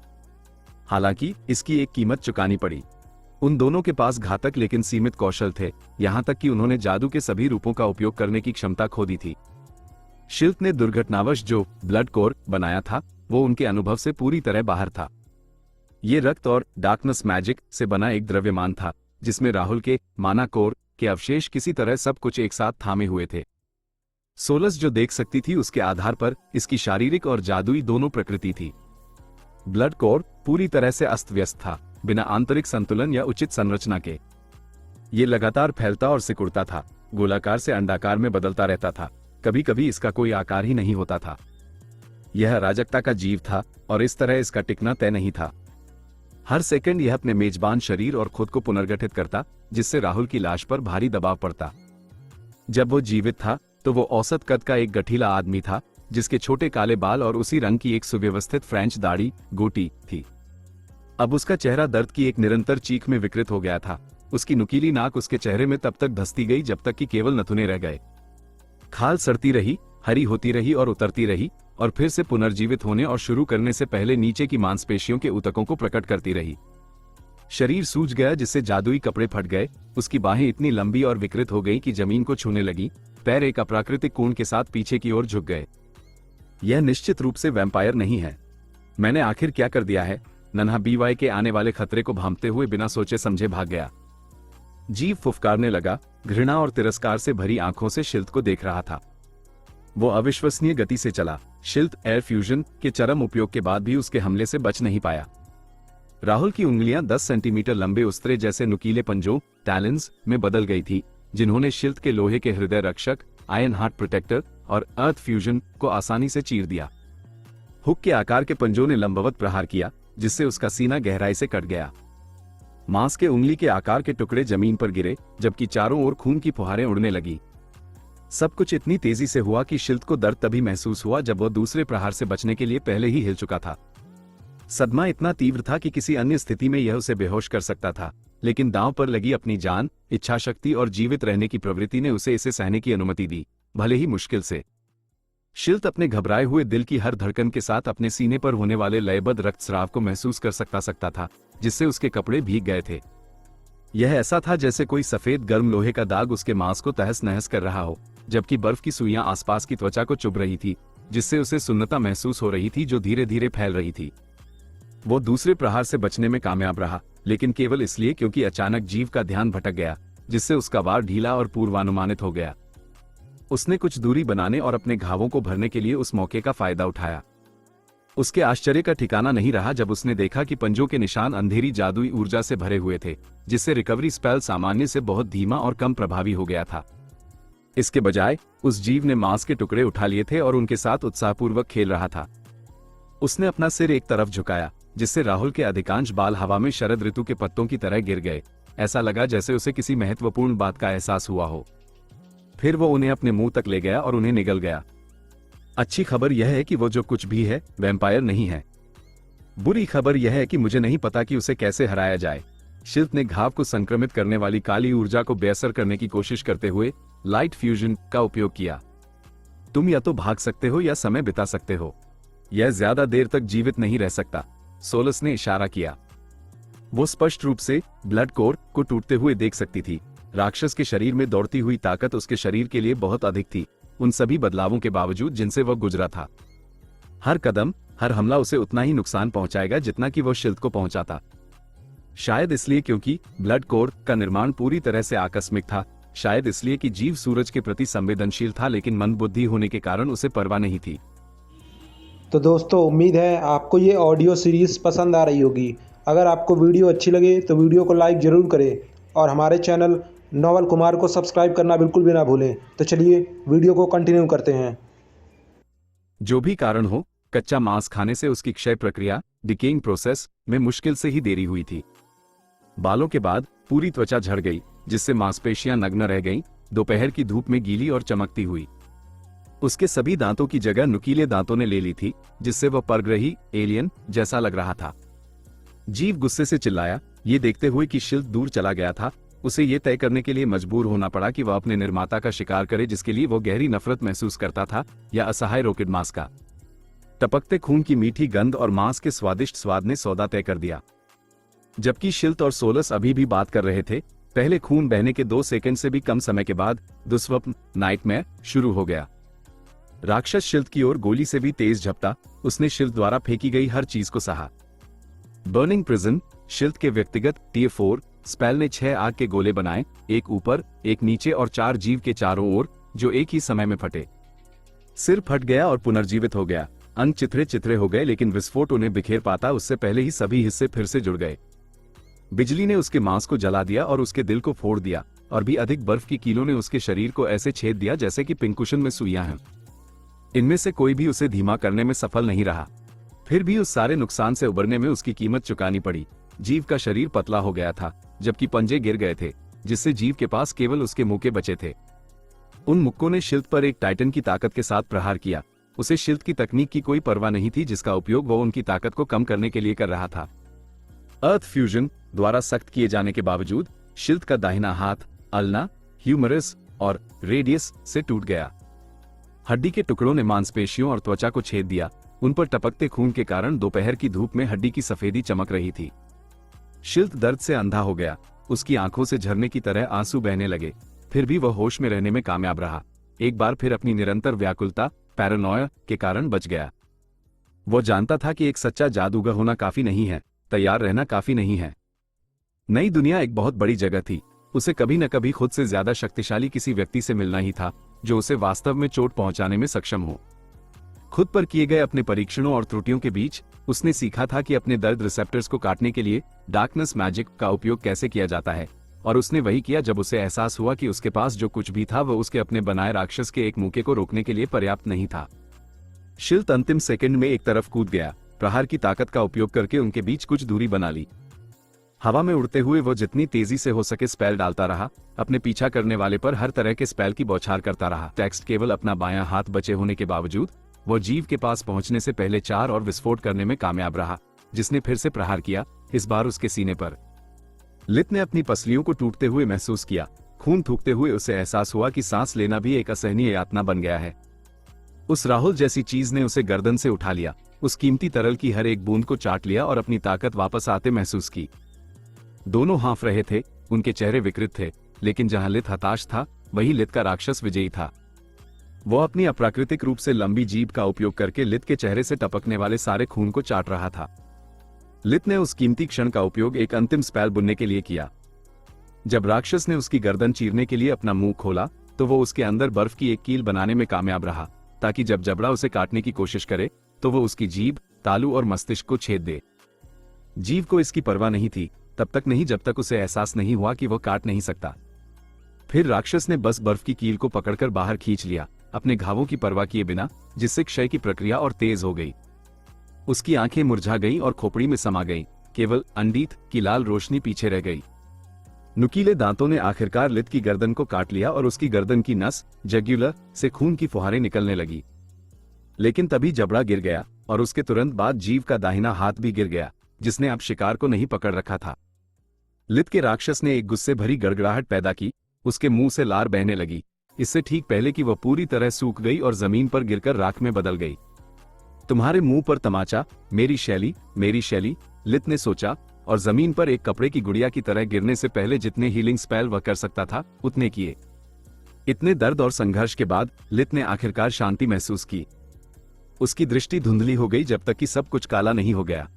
[SPEAKER 2] हालांकि इसकी एक कीमत चुकानी पड़ी। उन दोनों के पास घातक लेकिन सीमित कौशल थे, यहां तक कि उन्होंने जादू के सभी रूपों का उपयोग करने की क्षमता खो दी थी। शिल्त ने दुर्घटनावश जो ब्लड कोर बनाया था वो उनके अनुभव से पूरी तरह बाहर था। ये रक्त और डार्कनेस मैजिक से बना एक द्रव्यमान था जिसमें राहुल के माना कोर के अवशेष किसी तरह सब कुछ एक साथ थामे हुए थे। सोलस जो देख सकती थी उसके आधार पर इसकी शारीरिक और जादुई दोनों प्रकृति थी। ब्लड कोर पूरी तरह से अस्त व्यस्त था, बिना आंतरिक संतुलन या उचित संरचना के। ये लगातार फैलता और सिकुड़ता था, गोलाकार से अंडाकार में बदलता रहता था, कभी कभी इसका कोई आकार ही नहीं होता था। यह अराजकता का जीव था और इस तरह इसका टिकना तय नहीं था। हर सेकंड यह अपने मेजबान शरीर और खुद को पुनर्गठित करता, जिससे राहुल की लाश पर भारी दबाव पड़ता। जब वो जीवित था तो वो औसत कद का एक गठीला आदमी था जिसके छोटे काले बाल और उसी रंग की एक सुव्यवस्थित फ्रेंच दाढ़ी गोटी थी। अब उसका चेहरा दर्द की एक निरंतर चीख में विकृत हो गया था। उसकी नुकीली नाक उसके चेहरे में तब तक धंसती गई जब तक कि केवल नथुने रह गए। खाल सड़ती रही, हरी होती रही और उतरती रही और फिर से पुनर्जीवित होने और शुरू करने से पहले नीचे की मांसपेशियों के ऊतकों को प्रकट करती रही। शरीर सूज गया जिससे जादुई कपड़े फट गए। उसकी बाहें इतनी लंबी और विकृत हो गई कि जमीन को छूने लगी। पैर एक अप्राकृतिक कोण के साथ पीछे की ओर झुक गए। यह निश्चित रूप से वैम्पायर नहीं है। मैंने आखिर क्या कर दिया है? नन्हा बीवाई के आने वाले खतरे को भांपते हुए बिना सोचे समझे भाग गया। जीव फुफकारने लगा, घृणा और तिरस्कार से भरी आंखों से शिल्त को देख रहा था। वो अविश्वसनीय गति से चला। शिल्त एयर फ्यूजन के चरम उपयोग के बाद भी उसके हमले से बच नहीं पाया। राहुल की उंगलियां 10 सेंटीमीटर लंबे उस्तरे जैसे नुकीले पंजों टैलेंस में बदल गई थी, जिन्होंने शिल्त के लोहे के हृदय रक्षक, आयरन हार्ट प्रोटेक्टर और अर्थ फ्यूजन को आसानी से चीर दिया। हुक के आकार के पंजों ने लंबवत प्रहार किया, जिससे उसका सीना गहराई से कट गया। मांस के उंगली के आकार के टुकड़े जमीन पर गिरे, जबकि चारों ओर खून की फुहारें उड़ने लगी। सब कुछ इतनी तेजी से हुआ कि शिल्त को दर्द तभी महसूस हुआ जब वह दूसरे प्रहार से बचने के लिए पहले ही हिल चुका था। सदमा इतना तीव्र था कि किसी अन्य स्थिति में यह उसे बेहोश कर सकता था, लेकिन दांव पर लगी अपनी जान, इच्छाशक्ति और जीवित रहने की प्रवृत्ति ने उसे इसे सहने की अनुमति दी, भले ही मुश्किल से। शिल्त अपने घबराए हुए दिल की हर धड़कन के साथ अपने सीने पर होने वाले लयबद्ध रक्तस्राव को महसूस कर सकता था, जिससे उसके कपड़े भीग गए थे। यह ऐसा था जैसे कोई सफेद गर्म लोहे का दाग उसके मांस को तहस नहस कर रहा हो, जबकि बर्फ की सुइयां आसपास की त्वचा को चुभ रही थी, जिससे उसे सुन्नता महसूस हो रही थी जो धीरे धीरे फैल रही थी। वो दूसरे प्रहार से बचने में कामयाब रहा, लेकिन केवल इसलिए क्योंकि अचानक जीव का ध्यान भटक गया, जिससे उसका वार ढीला और पूर्वानुमानित हो गया। उसने कुछ दूरी बनाने और अपने घावों को भरने के लिए उस मौके का फायदा उठाया। उसके आश्चर्य का ठिकाना नहीं रहा जब उसने देखा कि पंजों के निशान अंधेरी जादुई ऊर्जा से भरे हुए थे, जिससे रिकवरी स्पेल सामान्य से बहुत धीमा और कम प्रभावी हो गया था। इसके बजाय उस जीव ने मांस के टुकड़े उठा लिए थे और उनके साथ उत्साहपूर्वक खेल रहा था। उसने अपना सिर एक तरफ झुकाया, जिससे राहुल के अधिकांश बाल हवा में शरद ऋतु के पत्तों की तरह गिर गए। ऐसा लगा जैसे उसे किसी महत्वपूर्ण बात का एहसास हुआ हो। फिर वो उन्हें अपने मुंह तक ले गया और उन्हें निगल गया। अच्छी खबर यह है कि वो जो कुछ भी है वैम्पायर नहीं है। बुरी खबर यह है कि मुझे नहीं पता कि उसे कैसे हराया जाए। शिल्त ने घाव को संक्रमित करने वाली काली ऊर्जा को बेअसर करने की कोशिश करते हुए लाइट फ्यूजन का उपयोग किया। तुम या तो भाग सकते हो या समय बिता सकते हो। यह ज्यादा देर तक जीवित नहीं रह सकता। सोलस ने इशारा किया। वो स्पष्ट रूप से ब्लड कोर को टूटते हुए देख सकती थी। राक्षस के शरीर में दौड़ती हुई ताकत उसके शरीर के लिए बहुत अधिक थी, उन सभी बदलावों के बावजूद जिनसे वह गुजरा था। हर कदम, हर हमला उसे उतना ही नुकसान पहुंचाएगा जितना कि वह शिल्द को पहुंचाता। शायद इसलिए क्योंकि ब्लड कोर का निर्माण पूरी तरह से आकस्मिक था। शायद इसलिए कि जीव सूरज के प्रति संवेदनशील था, लेकिन मंदबुद्धि होने के कारण उसे परवाह नहीं थी।
[SPEAKER 1] तो दोस्तों, उम्मीद है आपको ये ऑडियो सीरीज़ पसंद आ रही होगी। अगर आपको वीडियो अच्छी लगे तो वीडियो को लाइक ज़रूर करें और हमारे चैनल नोवेल कुमार को सब्सक्राइब करना बिल्कुल भी ना भूलें। तो चलिए वीडियो को कंटिन्यू करते हैं।
[SPEAKER 2] जो भी कारण हो, कच्चा मांस खाने से उसकी क्षय प्रक्रिया, डिकेइंग प्रोसेस में मुश्किल से ही देरी हुई थी। बालों के बाद पूरी त्वचा झड़ गई, जिससे मांसपेशियां नग्न रह गईं, दोपहर की धूप में गीली और चमकती हुई। उसके सभी दांतों की जगह नुकीले दांतों ने ले ली थी, जिससे वह परग्रही एलियन जैसा लग रहा था। जीव गुस्से से चिल्लाया, ये देखते हुए कि शिल्द दूर चला गया था। उसे ये तय करने के लिए मजबूर होना पड़ा कि वह अपने निर्माता का शिकार करे, जिसके लिए वो गहरी नफरत महसूस करता था, या असहाय रॉकेट मांस का। टपकते खून की मीठी गंध और मांस के स्वादिष्ट स्वाद ने सौदा तय कर दिया। जबकि शिल्द और सोलस अभी भी बात कर रहे थे, पहले खून बहने के 2 सेकंड से भी कम समय के बाद दुस्वप्न नाइटमेयर शुरू हो गया। राक्षस शिल्द की ओर गोली से भी तेज झपटा। उसने शिल्द द्वारा फेंकी गई हर चीज को सहा। बर्निंग प्रिजन, शिल्द के व्यक्तिगत T4 स्पेल ने 6 आग के गोले बनाए, एक ऊपर, एक नीचे और 4 जीव के चारों ओर, जो एक ही समय में फटे। सिर फट गया और पुनर्जीवित हो गया। अंग चिथरे चिथरे हो गए, लेकिन विस्फोट उन्हें बिखेर पाता उससे पहले ही सभी हिस्से फिर से जुड़ गए। बिजली ने उसके मांस को जला दिया और उसके दिल को फोड़ दिया, और भी अधिक बर्फ की कीलों ने उसके शरीर को ऐसे छेद दिया जैसे कि पिंकुशन में सुइयां हैं। इनमें से कोई भी उसे धीमा करने में सफल नहीं रहा। फिर भी उस सारे नुकसान से उबरने में उसकी कीमत चुकानी पड़ी। जीव का शरीर पतला हो गया था, जबकि पंजे गिर गए थे, जिससे जीव के पास केवल उसके मुक्के बचे थे। उन मुक्कों ने शिल्द पर एक टाइटन की ताकत के साथ प्रहार किया। उसे शिल्द की तकनीक की कोई परवाह नहीं थी, जिसका उपयोग वो उनकी ताकत को कम करने के लिए कर रहा था। अर्थ फ्यूजन द्वारा सख्त किए जाने के बावजूद शिल्द का दाहिना हाथ अल्ना, ह्यूमरस और रेडियस से टूट गया। हड्डी के टुकड़ों ने मांसपेशियों और त्वचा को छेद दिया। उन पर टपकते खून के कारण दोपहर की धूप में हड्डी की सफेदी चमक रही थी। शिल्द दर्द से अंधा हो गया। उसकी आंखों से झरने की तरह आंसू बहने लगे। फिर भी वह होश में रहने में कामयाब रहा। एक बार फिर अपनी निरंतर व्याकुलता, पैरानोया के कारण बच गया। वो जानता था कि एक सच्चा जादूगर होना काफी नहीं है, तैयार रहना काफी नहीं है। नई दुनिया एक बहुत बड़ी जगह थी। उसे कभी न कभी खुद से ज्यादा शक्तिशाली किसी व्यक्ति से मिलना ही था, जो उसे वास्तव में चोट पहुंचाने में सक्षम हो। खुद पर किए गए अपने परीक्षणों और त्रुटियों के बीच उसने सीखा था कि अपने दर्द रिसेप्टर्स को काटने के लिए डार्कनेस मैजिक का उपयोग कैसे किया जाता है, और उसने वही किया जब उसे एहसास हुआ कि उसके पास जो कुछ भी था वह उसके अपने बनाए राक्षस के एक मुक्के को रोकने के लिए पर्याप्त नहीं था। शिल्द अंतिम सेकंड में एक तरफ कूद गया। प्रहार की ताकत का उपयोग करके उनके बीच कुछ दूरी बना ली। हवा में उड़ते हुए वो जितनी तेजी से हो सके स्पेल डालता रहा। अपने पीछा करने वाले पर हर तरह के स्पेल की बौछार करता रहा। टेक्स्ट केवल अपना बायां हाथ बचे होने के बावजूद वो जीव के पास पहुंचने से पहले 4 और विस्फोट करने में कामयाब रहा, जिसने फिर से प्रहार किया, इस बार उसके सीने पर। लित ने अपनी पसलियों को टूटते हुए महसूस किया। खून थूकते हुए उसे एहसास हुआ कि सांस लेना भी एक असहनीय यातना बन गया है। उस राहुल जैसी चीज ने उसे गर्दन से उठा लिया, उस कीमती तरल की हर एक बूंद को चाट लिया और अपनी ताकत वापस आते महसूस की। दोनों हाँफ रहे थे, उनके चेहरे विकृत थे, लेकिन जहां लित हताश था, वहीं लित का राक्षस विजयी था। वो अपनी अप्राकृतिक रूप से लंबी जीभ का उपयोग करके लित के चेहरे से टपकने वाले सारे खून को चाट रहा था। लित ने उस कीमती क्षण का उपयोग एक अंतिम स्पेल बुनने के लिए किया। जब राक्षस ने उसकी गर्दन चीरने के लिए अपना मुंह खोला, तो वो उसके अंदर बर्फ की एक कील बनाने में कामयाब रहा, ताकि जब जबड़ा उसे काटने की कोशिश करे तो वो उसकी जीभ, तालू और मस्तिष्क को छेद दे। जीव को इसकी परवाह नहीं थी, तब तक नहीं जब तक उसे एहसास नहीं हुआ कि वह काट नहीं सकता। फिर राक्षस ने बस बर्फ की कील को पकड़कर बाहर खींच लिया, अपने घावों की परवाह किए बिना, जिससे क्षय की प्रक्रिया और तेज हो गई। उसकी आंखें मुरझा गईं और खोपड़ी में समा गईं, केवल अंडीथ की लाल रोशनी पीछे रह गई। नुकीले दांतों ने आखिरकार लित की गर्दन को काट लिया और उसकी गर्दन की नस जग्युलर से खून की फुहारें निकलने लगी। लेकिन तभी जबड़ा गिर गया और उसके तुरंत बाद जीव का दाहिना हाथ भी गिर गया, जिसने अब शिकार को नहीं पकड़ रखा था। लित के राक्षस ने एक गुस्से भरी गड़गड़ाहट पैदा की, उसके मुंह से लार बहने लगी। इससे ठीक पहले कि वह पूरी तरह सूख गई और जमीन पर गिरकर राख में बदल गई। तुम्हारे मुंह पर तमाचा, मेरी शैली, लित ने सोचा, और जमीन पर एक कपड़े की गुड़िया की तरह गिरने से पहले जितने हीलिंग स्पेल वह कर सकता था उतने किए। इतने दर्द और संघर्ष के बाद लित ने आखिरकार शांति महसूस की। उसकी दृष्टि धुंधली हो गई जब तक कि सब कुछ काला नहीं हो गया।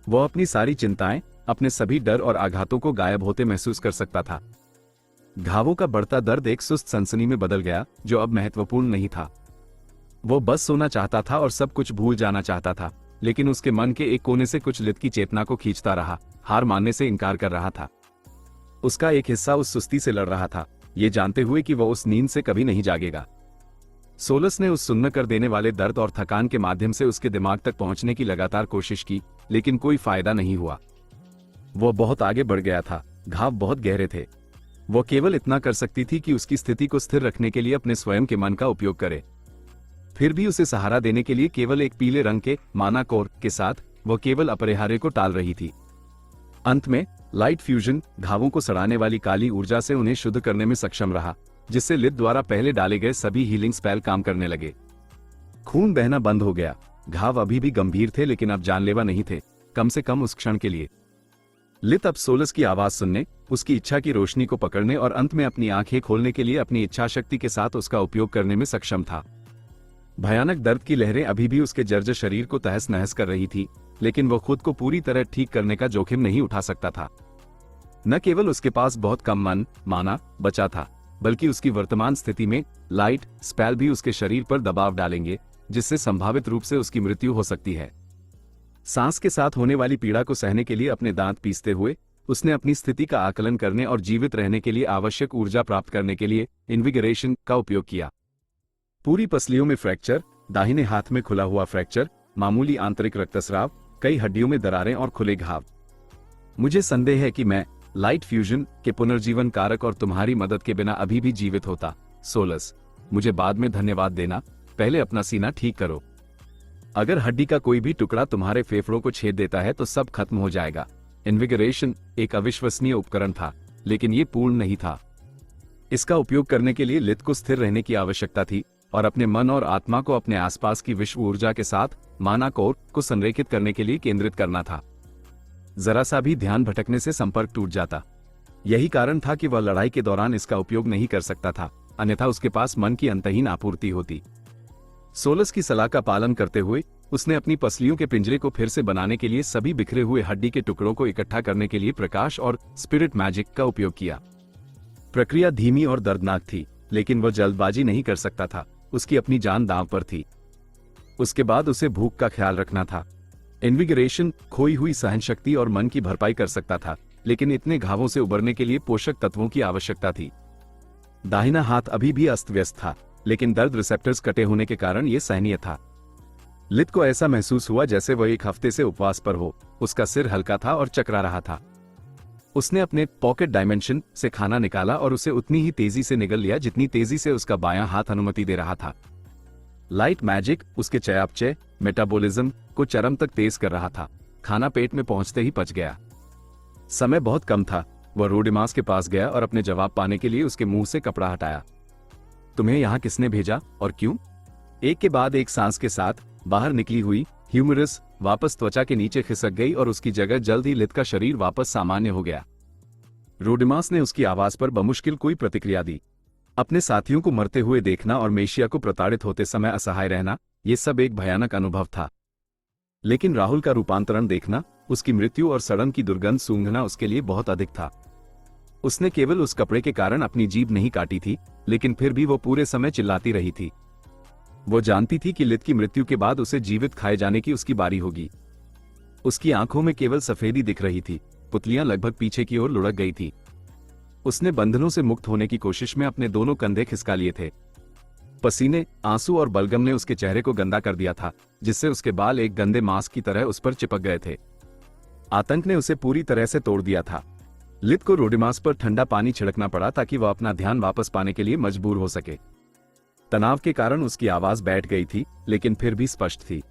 [SPEAKER 2] वह अपनी सारी चिंताएं, अपने सभी डर और आघातों को गायब होते महसूस कर सकता था। घावों का बढ़ता दर्द एक सुस्त सनसनी में बदल गया जो अब महत्वपूर्ण नहीं था। वो बस सोना चाहता था और सब कुछ भूल जाना चाहता था, लेकिन उसके मन के एक कोने से कुछ लित की चेतना को खींचता रहा, हार मानने से इनकार कर रहा था। उसका एक हिस्सा उस सुस्ती से लड़ रहा था, ये जानते हुए कि वह उस नींद से कभी नहीं जागेगा। सोलस ने उस सुन्न कर देने वाले दर्द और थकान के माध्यम से उसके दिमाग तक पहुंचने की लगातार कोशिश की, लेकिन कोई फायदा नहीं हुआ। वह बहुत आगे बढ़ गया था, घाव बहुत गहरे थे। वह केवल इतना कर सकती थी कि उसकी स्थिति को स्थिर रखने के लिए अपने स्वयं के मन का उपयोग करे। फिर भी उसे सहारा देने के लिए केवल एक पीले रंग के माना कोर के साथ वह केवल अपरिहार्य को टाल रही थी। अंत में लाइट फ्यूजन घावों को सड़ाने वाली काली ऊर्जा से उन्हें शुद्ध करने में सक्षम रहा, जिससे लित द्वारा पहले डाले गए सभी हीलिंग स्पेल काम करने लगे। खून बहना बंद हो गया। घाव अभी भी गंभीर थे, लेकिन अब जानलेवा नहीं थे, कम से कम उस क्षण के लिए। लित अब सोलस की आवाज सुनने, उसकी इच्छा की रोशनी को पकड़ने और अंत में अपनी आंखें खोलने के लिए अपनी इच्छा शक्ति के साथ उसका उपयोग करने में सक्षम था। भयानक दर्द की लहरें अभी भी उसके जर्जर शरीर को तहस नहस कर रही थी, लेकिन वह खुद को पूरी तरह ठीक करने का जोखिम नहीं उठा सकता था। न केवल उसके पास बहुत कम माना बचा था, बल्कि उसकी वर्तमान स्थिति में लाइट स्पेल भी उसके शरीर पर दबाव डालेंगे, जिससे संभावित रूप से उसकी मृत्यु हो सकती है। सांस के साथ होने वाली पीड़ा को सहने के लिए अपने दांत पीसते हुए उसने अपनी स्थिति का आकलन करने और जीवित रहने के लिए आवश्यक ऊर्जा प्राप्त करने के लिए इन्विगरेशन का उपयोग किया। पूरी पसलियों में फ्रैक्चर, दाहिने हाथ में खुला हुआ फ्रैक्चर, मामूली आंतरिक रक्तस्राव, कई हड्डियों में दरारें और खुले घाव। मुझे संदेह है कि मैं लाइट फ्यूजन के पुनर्जीवन कारक और तुम्हारी मदद के बिना अभी भी जीवित होता। सोलस, मुझे बाद में धन्यवाद देना, पहले अपना सीना ठीक करो। अगर हड्डी का कोई भी टुकड़ा तुम्हारे फेफड़ों को छेद देता है तो सब खत्म हो जाएगा। इन्विगरेशन एक अविश्वसनीय उपकरण था, लेकिन ये पूर्ण नहीं था। इसका उपयोग करने के लिए लित को स्थिर रहने की आवश्यकता थी और अपने मन और आत्मा को अपने आसपास की विश्व ऊर्जा के साथ माना कोर को संरेखित करने के लिए केंद्रित करना था। जरा सा भी ध्यान भटकने से संपर्क टूट जाता। यही कारण था कि वह लड़ाई के दौरान इसका उपयोग नहीं कर सकता था, अन्यथा उसके पास मन की अंतहीन आपूर्ति होती। सोलस की सलाह का पालन करते हुए उसने अपनी पसलियों के पिंजरे को फिर से बनाने के लिए सभी बिखरे हुए हड्डी के टुकड़ों को इकट्ठा करने के लिए प्रकाश और स्पिरिट मैजिक का उपयोग किया। प्रक्रिया धीमी और दर्दनाक थी, लेकिन वह जल्दबाजी नहीं कर सकता था, उसकी अपनी जान दांव पर थी। उसके बाद उसे भूख का ख्याल रखना था। इन्विगरेशन खोई हुई सहनशक्ति और मन की भरपाई कर सकता था, लेकिन इतने घावों से उबरने के लिए पोषक तत्वों की आवश्यकता थी। दाहिना हाथ अभी भी अस्त व्यस्त था, लेकिन दर्द रिसेप्टर्स कटे होने के कारण यह सहनीय था। लित को ऐसा महसूस हुआ जैसे वह एक हफ्ते से उपवास पर हो। उसका सिर हल्का था और चकरा रहा था। उसने अपने पॉकेट डायमेंशन से खाना निकाला और उसे उतनी ही तेजी से निगल लिया जितनी तेजी से उसका बायां हाथ अनुमति दे रहा था। लाइट मैजिक उसके चयापचय मेटाबॉलिज्म को चरम तक तेज कर रहा था। खाना पेट में पहुंचते ही पच गया। समय बहुत कम था। वह रोडिमास के पास गया और अपने जवाब पाने के लिए उसके मुंह से कपड़ा हटाया। तुम्हें यहां किसने भेजा और क्यों? एक के बाद एक सांस के साथ बाहर निकली हुई ह्यूमरस वापस त्वचा के नीचे खिसक गई और उसकी जगह जल्द ही लित का शरीर वापस सामान्य हो गया। रोडिमास ने उसकी आवाज पर बमुश्किल कोई प्रतिक्रिया दी। अपने साथियों को मरते हुए देखना और मेशिया को प्रताड़ित होते समय असहाय रहना, ये सब एक भयानक अनुभव था। लेकिन राहुल का रूपांतरण देखना, उसकी मृत्यु और सड़न की दुर्गंध सूंघना उसके लिए बहुत अधिक था। उसने केवल उस कपड़े के कारण अपनी जीभ नहीं काटी थी, लेकिन फिर भी वो पूरे समय चिल्लाती रही थी। वो जानती थी कि लित की मृत्यु के बाद उसे जीवित खाए जाने की उसकी बारी होगी। उसकी आंखों में केवल सफेदी दिख रही थी, पुतलियां लगभग पीछे की ओर लुढ़क गई थी। उसने बंधनों से मुक्त होने की कोशिश में अपने दोनों कंधे खिसका लिए थे। पसीने, आंसू और बलगम ने उसके चेहरे को गंदा कर दिया था, जिससे उसके बाल एक गंदे मांस की तरह उस पर चिपक गए थे। आतंक ने उसे पूरी तरह से तोड़ दिया था। लित को रोडिमास पर ठंडा पानी छिड़कना पड़ा ताकि वह अपना ध्यान वापस पाने के लिए मजबूर हो सके। तनाव के कारण उसकी आवाज बैठ गई थी, लेकिन फिर भी स्पष्ट थी।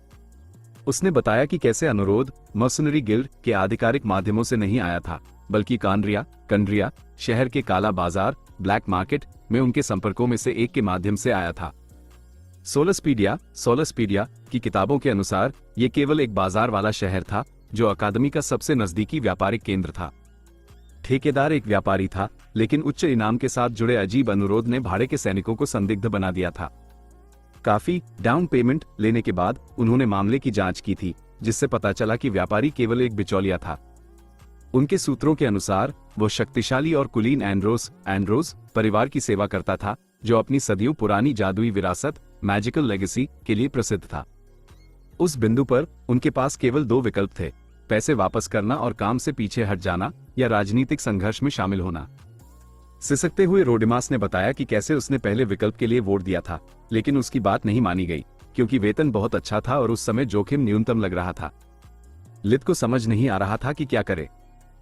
[SPEAKER 2] उसने बताया कि कैसे अनुरोध मर्सनरी गिल्ड के आधिकारिक माध्यमों से नहीं आया था, बल्कि कंड्रिया शहर के काला बाजार, ब्लैक मार्केट मैं उनके संपर्कों में से एक के माध्यम से आया था। सोलसपीडिया की किताबों के अनुसार ये केवल एक बाजार वाला शहर था जो अकादमी का सबसे नजदीकी व्यापारिक केंद्र था। ठेकेदार एक व्यापारी था, लेकिन उच्च इनाम के साथ जुड़े अजीब अनुरोध ने भाड़े के सैनिकों को संदिग्ध बना दिया था। काफी डाउन पेमेंट लेने के बाद उन्होंने मामले की जांच की थी, जिससे पता चला कि व्यापारी केवल एक बिचौलिया था। उनके सूत्रों के अनुसार वो शक्तिशाली और कुलीन एंड्रोस परिवार की सेवा करता था, जो अपनी सदियों पुरानी जादुई विरासत मैजिकल लेगेसी के लिए प्रसिद्ध था। उस बिंदु पर उनके पास केवल दो विकल्प थे, पैसे वापस करना और काम से पीछे हट जाना, या राजनीतिक संघर्ष में शामिल होना। सिसकते हुए रोडिमास ने बताया कि कैसे उसने पहले विकल्प के लिए वोट दिया था, लेकिन उसकी बात नहीं मानी गई क्योंकि वेतन बहुत अच्छा था और उस समय जोखिम न्यूनतम लग रहा था। लित को समझ नहीं आ रहा था कि क्या करे।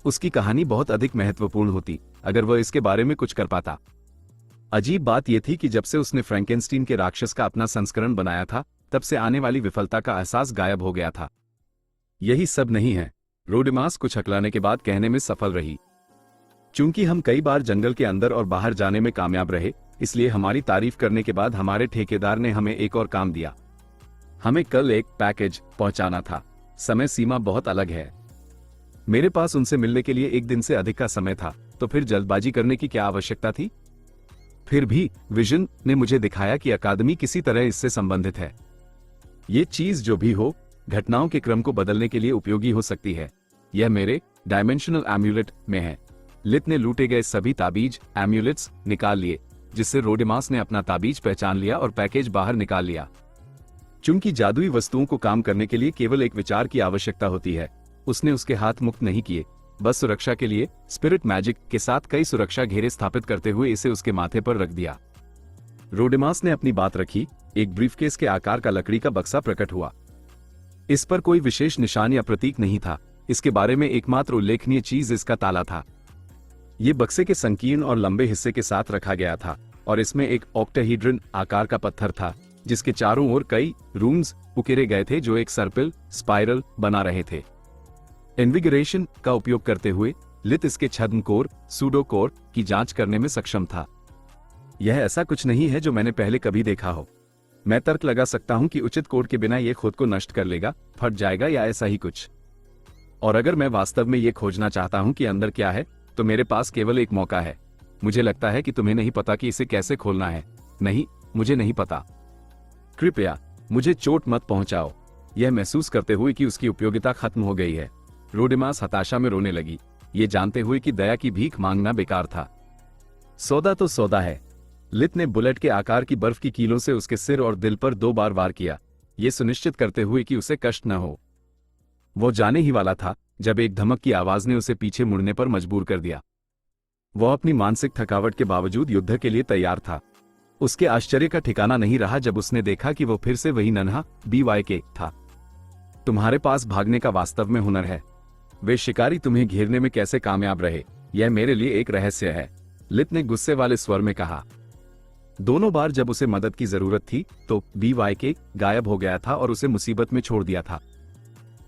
[SPEAKER 2] उसकी कहानी बहुत अधिक महत्वपूर्ण होती अगर वह इसके बारे में कुछ कर पाता। अजीब बात यह थी कि जब से उसने फ्रैंकेनस्टीन के राक्षस का अपना संस्करण बनाया था, तब से आने वाली विफलता का एहसास गायब हो गया था। यही सब नहीं है, रोडिमास कुछ हकलाने के बाद कहने में सफल रही। चूंकि हम कई बार जंगल के अंदर और बाहर जाने में कामयाब रहे, इसलिए हमारी तारीफ करने के बाद हमारे ठेकेदार ने हमें एक और काम दिया। हमें कल एक पैकेज पहुंचाना था। समय सीमा बहुत अलग है। मेरे पास उनसे मिलने के लिए एक दिन से अधिक का समय था, तो फिर जल्दबाजी करने की क्या आवश्यकता थी? फिर भी विजन ने मुझे दिखाया कि अकादमी किसी तरह इससे संबंधित है। ये चीज जो भी हो, घटनाओं के क्रम को बदलने के लिए उपयोगी हो सकती है। यह मेरे डायमेंशनल एम्यूलेट में है। लित ने लूटे गए सभी ताबीज एम्यूलेट्स निकाल लिए, जिससे रोडिमास ने अपना ताबीज पहचान लिया और पैकेज बाहर निकाल लिया। चूंकि जादुई वस्तुओं को काम करने के लिए केवल एक विचार की आवश्यकता होती है, उसने उसके हाथ मुक्त नहीं किए। बस सुरक्षा के लिए स्पिरिट मैजिक के साथ कई सुरक्षा घेरे स्थापित करते हुए इसे उसके माथे पर रख दिया। रोडिमास ने अपनी बात रखी। एक ब्रीफकेस के आकार का लकड़ी का बक्सा प्रकट हुआ। इस पर कोई विशेष निशान या प्रतीक नहीं था। इसके बारे में एकमात्र उल्लेखनीय चीज इसका ताला था। ये बक्से के संकीर्ण और लंबे हिस्से के साथ रखा गया था और इसमें एक ऑक्टाहेड्रन आकार का पत्थर था, जिसके चारों ओर कई रूम्स उकेरे गए थे जो एक सर्पिल स्पाइरल बना रहे थे। इन्विगरेशन का उपयोग करते हुए लित इसके छद्म कोर सूडो कोर की जांच करने में सक्षम था। यह ऐसा कुछ नहीं है जो मैंने पहले कभी देखा हो। मैं तर्क लगा सकता हूं कि उचित कोड के बिना यह खुद को नष्ट कर लेगा, फट जाएगा या ऐसा ही कुछ। और अगर मैं वास्तव में यह खोजना चाहता हूं कि अंदर क्या है, तो मेरे पास केवल एक मौका है। मुझे लगता है कि तुम्हें नहीं पता कि इसे कैसे खोलना है। नहीं, मुझे नहीं पता। कृपया मुझे चोट मत पहुंचाओ। यह महसूस करते हुए कि उसकी उपयोगिता खत्म हो गई है, रोडिमास हताशा में रोने लगी, ये जानते हुए कि दया की भीख मांगना बेकार था। सौदा तो सौदा है। लित ने बुलेट के आकार की बर्फ की कीलों से उसके सिर और दिल पर 2 बार वार किया, ये सुनिश्चित करते हुए कि उसे कष्ट न हो। वो जाने ही वाला था जब एक धमक की आवाज ने उसे पीछे मुड़ने पर मजबूर कर दिया। वह अपनी मानसिक थकावट के बावजूद युद्ध के लिए तैयार था। उसके आश्चर्य का ठिकाना नहीं रहा जब उसने देखा कि वो फिर से वही नन्हा BYK था। तुम्हारे पास भागने का वास्तव में हुनर है। वे शिकारी तुम्हें घेरने में कैसे कामयाब रहे, यह मेरे लिए एक रहस्य है, लित ने गुस्से वाले स्वर में कहा। दोनों बार जब उसे मदद की जरूरत थी तो BYK गायब हो गया था और उसे मुसीबत में छोड़ दिया था।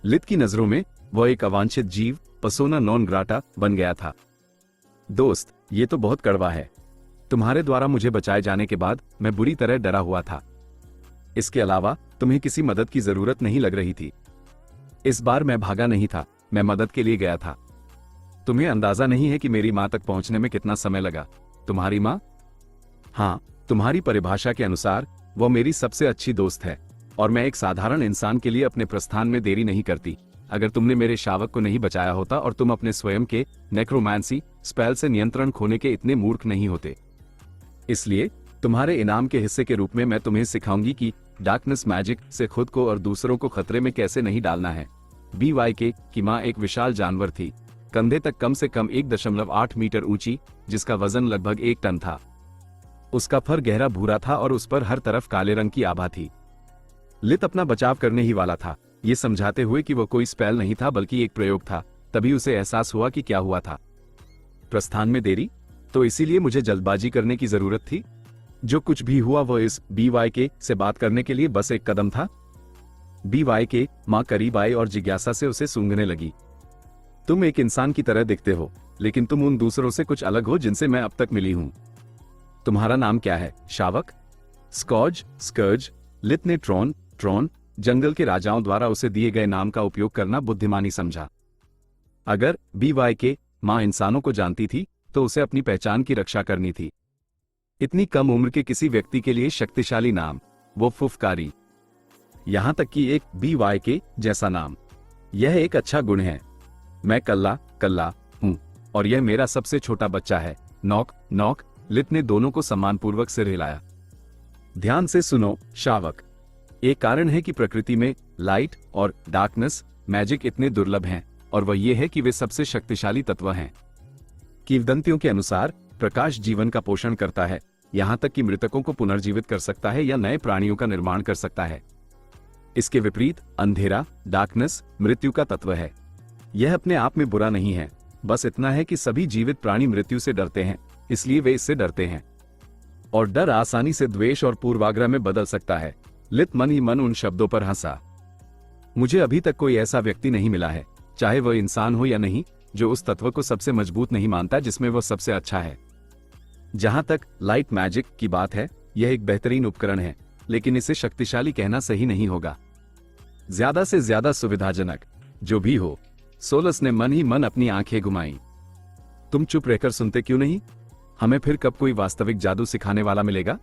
[SPEAKER 2] लित की नजरों में वह एक अवांछित जीव, पर्सोना नॉन ग्राटा बन गया था। दोस्त, ये तो बहुत कड़वा है। तुम्हारे द्वारा मुझे बचाए जाने के बाद मैं बुरी तरह डरा हुआ था। इसके अलावा तुम्हें किसी मदद की जरूरत नहीं लग रही थी। इस बार मैं भागा नहीं था, मैं मदद के लिए गया था। तुम्हें अंदाजा नहीं है कि मेरी मां तक पहुंचने में कितना समय लगा। तुम्हारी मां? हाँ, तुम्हारी परिभाषा के अनुसार वो मेरी सबसे अच्छी दोस्त है और मैं एक साधारण इंसान के लिए अपने प्रस्थान में देरी नहीं करती। अगर तुमने मेरे शावक को नहीं बचाया होता और तुम अपने स्वयं के नेक्रोमांसी स्पेल से नियंत्रण खोने के इतने मूर्ख नहीं होते। इसलिए तुम्हारे इनाम के हिस्से के रूप में मैं तुम्हें सिखाऊंगी कि डार्कनेस मैजिक से खुद को और दूसरों को खतरे में कैसे नहीं डालना है। BYK की मां एक विशाल जानवर थी, कंधे तक कम से कम 1.8 मीटर ऊंची, जिसका वजन लगभग 1 टन था। उसका फर गहरा भूरा था और उस पर हर तरफ काले रंग की आभा थी। लित अपना बचाव करने ही वाला था, ये समझाते हुए कि वह कोई स्पेल नहीं था बल्कि एक प्रयोग था। तभी उसे एहसास हुआ कि क्या हुआ था। प्रस्थान में देरी? तो इसीलिए मुझे जल्दबाजी करने की जरूरत थी। जो कुछ भी हुआ वह इस BYK से बात करने के लिए बस एक कदम था। BYK मां करीब आई और जिज्ञासा से उसे सूंघने लगी। तुम एक इंसान की तरह दिखते हो, लेकिन तुम उन दूसरों से कुछ अलग हो जिनसे मैं अब तक मिली हूं। तुम्हारा नाम क्या है, शावक? स्कॉज, स्कर्ज। लित ने ट्रॉन, जंगल के राजाओं द्वारा उसे दिए गए नाम का उपयोग करना बुद्धिमानी समझा। अगर BYK मां इंसानों को जानती थी तो उसे अपनी पहचान की रक्षा करनी थी। इतनी कम उम्र के किसी व्यक्ति के लिए शक्तिशाली नाम, वो फुफकारी, यहां तक कि एक BYK जैसा नाम, यह एक अच्छा गुण है। मैं कल्ला हूं और यह मेरा सबसे छोटा बच्चा है। नॉक। लित ने दोनों को सम्मानपूर्वक सिर हिलाया। ध्यान से सुनो शावक, एक कारण है कि प्रकृति में लाइट और डार्कनेस मैजिक इतने दुर्लभ हैं, और वह यह है कि वे सबसे शक्तिशाली तत्व हैं। किंवदंतियों के अनुसार प्रकाश जीवन का पोषण करता है, यहां तक कि मृतकों को पुनर्जीवित कर सकता है या नए प्राणियों का निर्माण कर सकता है। इसके विपरीत अंधेरा, डार्कनेस, मृत्यु का तत्व है। यह अपने आप में बुरा नहीं है, बस इतना है कि सभी जीवित प्राणी मृत्यु से डरते हैं, इसलिए वे इससे डरते हैं, और डर आसानी से द्वेष और पूर्वाग्रह में बदल सकता है। लित मन ही मन उन शब्दों पर हंसा। मुझे अभी तक कोई ऐसा व्यक्ति नहीं मिला है, चाहे वह इंसान हो या नहीं, जो उस तत्व को सबसे मजबूत नहीं मानता जिसमें वह सबसे अच्छा है। जहां तक लाइट मैजिक की बात है, यह एक बेहतरीन उपकरण है, लेकिन इसे शक्तिशाली कहना सही नहीं होगा। ज्यादा से ज्यादा सुविधाजनक जो भी हो। सोलस ने मन ही मन अपनी आंखें घुमाई। तुम चुप रहकर सुनते क्यों नहीं? हमें फिर कब कोई वास्तविक जादू सिखाने वाला मिलेगा?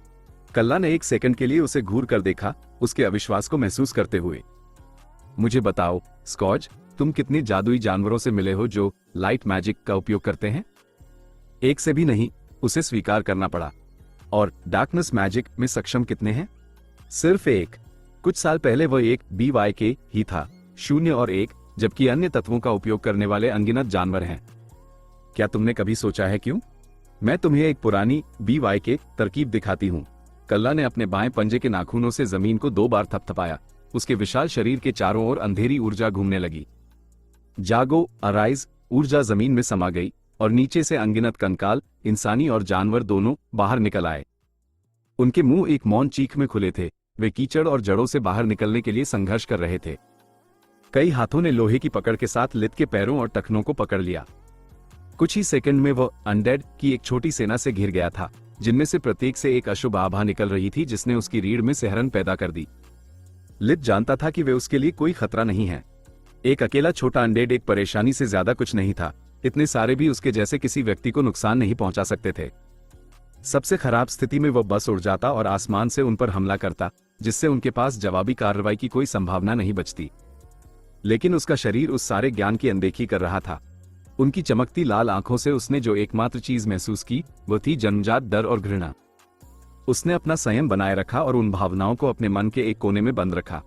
[SPEAKER 2] कल्ला ने एक सेकंड के लिए उसे घूर कर देखा, उसके अविश्वास को महसूस करते हुए। मुझे बताओ स्कॉच, तुम कितने जादुई जानवरों से मिले हो जो लाइट मैजिक का उपयोग करते हैं? एक से भी नहीं, उसे स्वीकार करना पड़ा। और डार्कनेस मैजिक में सक्षम कितने हैं? सिर्फ एक। कुछ साल पहले वह एक BYK ही था, 0 और 1, जबकि अन्य तत्वों का उपयोग करने वाले अनगिनत जानवर हैं। क्या तुमने कभी सोचा है क्यों? मैं तुम्हें एक पुरानी BYK तरकीब दिखाती हूं। कल्ला ने अपने बाएं पंजे के नाखूनों से जमीन को 2 बार थपथपाया। उसके विशाल शरीर के चारों ओर अंधेरी ऊर्जा घूमने लगी। जागो, अराइज, ऊर्जा जमीन में समा गई और नीचे से अनगिनत कंकाल, इंसानी और जानवर दोनों, बाहर निकल आए। उनके मुंह एक मौन चीख में खुले थे। वे कीचड़ और जड़ों से बाहर निकलने के लिए संघर्ष कर रहे थे। कई हाथों ने लोहे की पकड़ के साथ लित के पैरों और टखनों को पकड़ लिया। कुछ ही सेकंड में वह अनडेड की एक छोटी सेना से घिर गया था, जिनमें से प्रत्येक से एक अशुभ आभा निकल रही थी जिसने उसकी रीढ़ में सिहरन पैदा कर दी। लित जानता था कि वे उसके लिए कोई खतरा नहीं है। एक अकेला छोटा अनडेड एक परेशानी से ज्यादा कुछ नहीं था। इतने सारे भी उसके जैसे किसी व्यक्ति को नुकसान नहीं पहुंचा सकते थे। सबसे खराब स्थिति में वह बस उड़ जाता और आसमान से उन पर हमला करता, जिससे उनके पास जवाबी कार्रवाई की कोई संभावना नहीं बचती। लेकिन उसका शरीर उस सारे ज्ञान की अनदेखी कर रहा था। उनकी चमकती लाल आंखों से उसने जो एकमात्र चीज महसूस की, वो थी जन्मजात डर और घृणा। उसने अपना संयम बनाए रखा और उन भावनाओं को अपने मन के एक कोने में बंद रखा।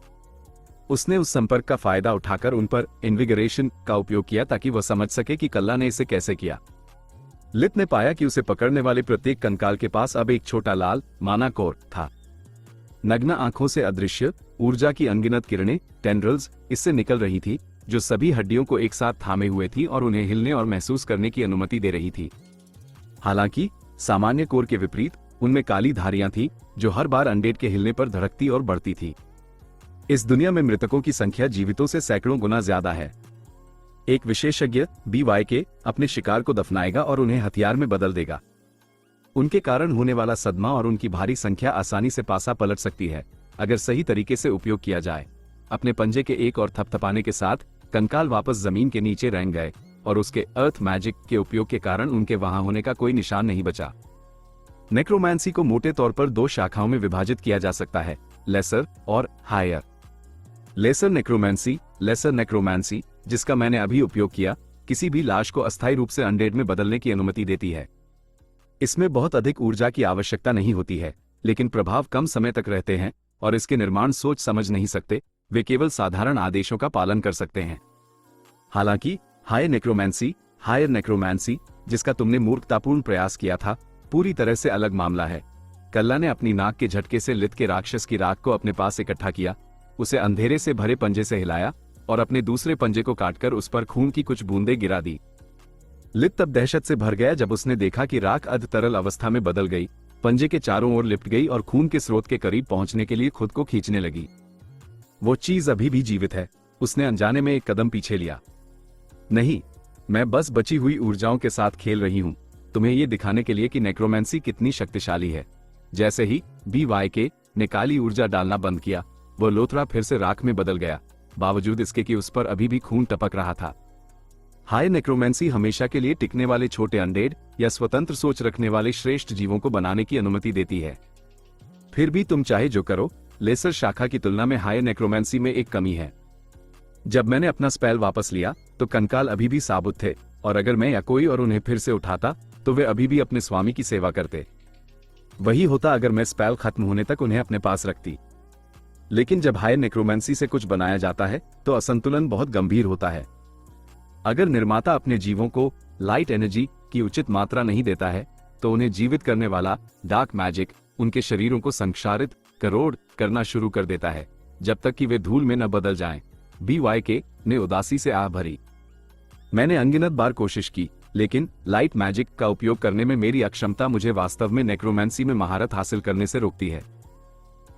[SPEAKER 2] उसने उस संपर्क का फायदा उठाकर उन पर इन्विगरेशन का उपयोग किया ताकि वह समझ सके कि कल्ला ने इसे कैसे किया। लित ने पाया कि उसे पकड़ने वाले प्रत्येक कंकाल के पास अब एक छोटा लाल माना कोर था। नग्न आंखों से अदृश्य ऊर्जा की अनगिनत किरणें, टेंड्रल्स, इससे निकल रही थी, जो सभी हड्डियों को एक साथ थामे हुए थी और उन्हें हिलने और महसूस करने की अनुमति दे रही थी। हालांकि सामान्य कोर के विपरीत उनमें काली धारियां थी, जो हर बार अनडेड के हिलने पर धड़कती और बढ़ती थी। इस दुनिया में मृतकों की संख्या जीवितों से सैकड़ों गुना ज्यादा है। एक विशेषज्ञ BYK अपने शिकार को दफनाएगा और उन्हें हथियार में बदल देगा। उनके कारण होने वाला सदमा और उनकी भारी संख्या आसानी से पासा पलट सकती है, अगर सही तरीके से उपयोग किया जाए। अपने पंजे के एक और थपथपाने के साथ कंकाल वापस जमीन के नीचे रेंग गए और उसके अर्थ मैजिक के उपयोग के कारण उनके वहां होने का कोई निशान नहीं बचा। नेक्रोमैंसी को मोटे तौर पर 2 शाखाओं में विभाजित किया जा सकता है, लेसर और हायर। लेसर नेक्रोमैंसी, जिसका मैंने अभी उपयोग किया, किसी भी लाश को अस्थायी रूप से अनडेड में बदलने की अनुमति देती है। इसमें बहुत अधिक ऊर्जा की आवश्यकता नहीं होती है, लेकिन प्रभाव कम समय तक रहते हैं और इसके निर्माण सोच समझ नहीं सकते, वे केवल साधारण आदेशों का पालन कर सकते हैं। हालांकि हायर नेक्रोमैंसी, जिसका तुमने मूर्खतापूर्ण प्रयास किया था, पूरी तरह से अलग मामला है। कल्ला ने अपनी नाक के झटके से लित के राक्षस की राख को अपने पास इकट्ठा किया, उसे अंधेरे से भरे पंजे से हिलाया और अपने दूसरे पंजे को काटकर उस पर खून की कुछ बूंदें गिरा दी। लित तब दहशत से भर गया जब उसने देखा कि राख अध तरल अवस्था में बदल गई, पंजे के चारों ओर लिपट गई और खून के स्रोत के करीब पहुंचने के लिए खुद को खींचने लगी। वो चीज अभी भी जीवित है। उसने अनजाने में एक कदम पीछे लिया। नहीं, मैं बस बची हुई ऊर्जाओं के साथ खेल रही हूं। तुम्हें ये दिखाने के लिए कि नेक्रोमेंसी कितनी शक्तिशाली है। जैसे ही BYK ने काली ऊर्जा डालना बंद किया, वो लोथरा फिर से राख में बदल गया, बावजूद इसके कि उस पर अभी भी खून टपक रहा था। हाई नेक्रोमेंसी हमेशा के लिए टिकने वाले छोटे अनडेड या स्वतंत्र सोच रखने वाले श्रेष्ठ जीवों को बनाने की अनुमति देती है। फिर भी तुम चाहे जो करो, लेसर शाखा की तुलना में हाई नेक्रोमेंसी में एक कमी है। जब मैंने अपना स्पेल वापस लिया तो कंकाल अभी भी साबुत थे, और अगर मैं या कोई और उन्हें फिर से उठाता तो वे अभी भी अपने स्वामी की सेवा करते। वही होता अगर मैं स्पेल खत्म होने तक उन्हें अपने पास रखती। लेकिन जब हाई नेक्रोमेंसी से कुछ बनाया जाता है तो असंतुलन बहुत गंभीर होता है। अगर निर्माता अपने जीवों को लाइट एनर्जी की उचित मात्रा नहीं देता है तो उन्हें जीवित करने वाला डार्क मैजिक उनके शरीरों को संक्षारित करना शुरू कर देता है, जब तक कि वे धूल में न बदल जाएं। BYK ने उदासी से आह भरी। मैंने अनगिनत बार कोशिश की, लेकिन लाइट मैजिक का उपयोग करने में मेरी अक्षमता मुझे वास्तव में नेक्रोमेंसी में महारत हासिल करने से रोकती है।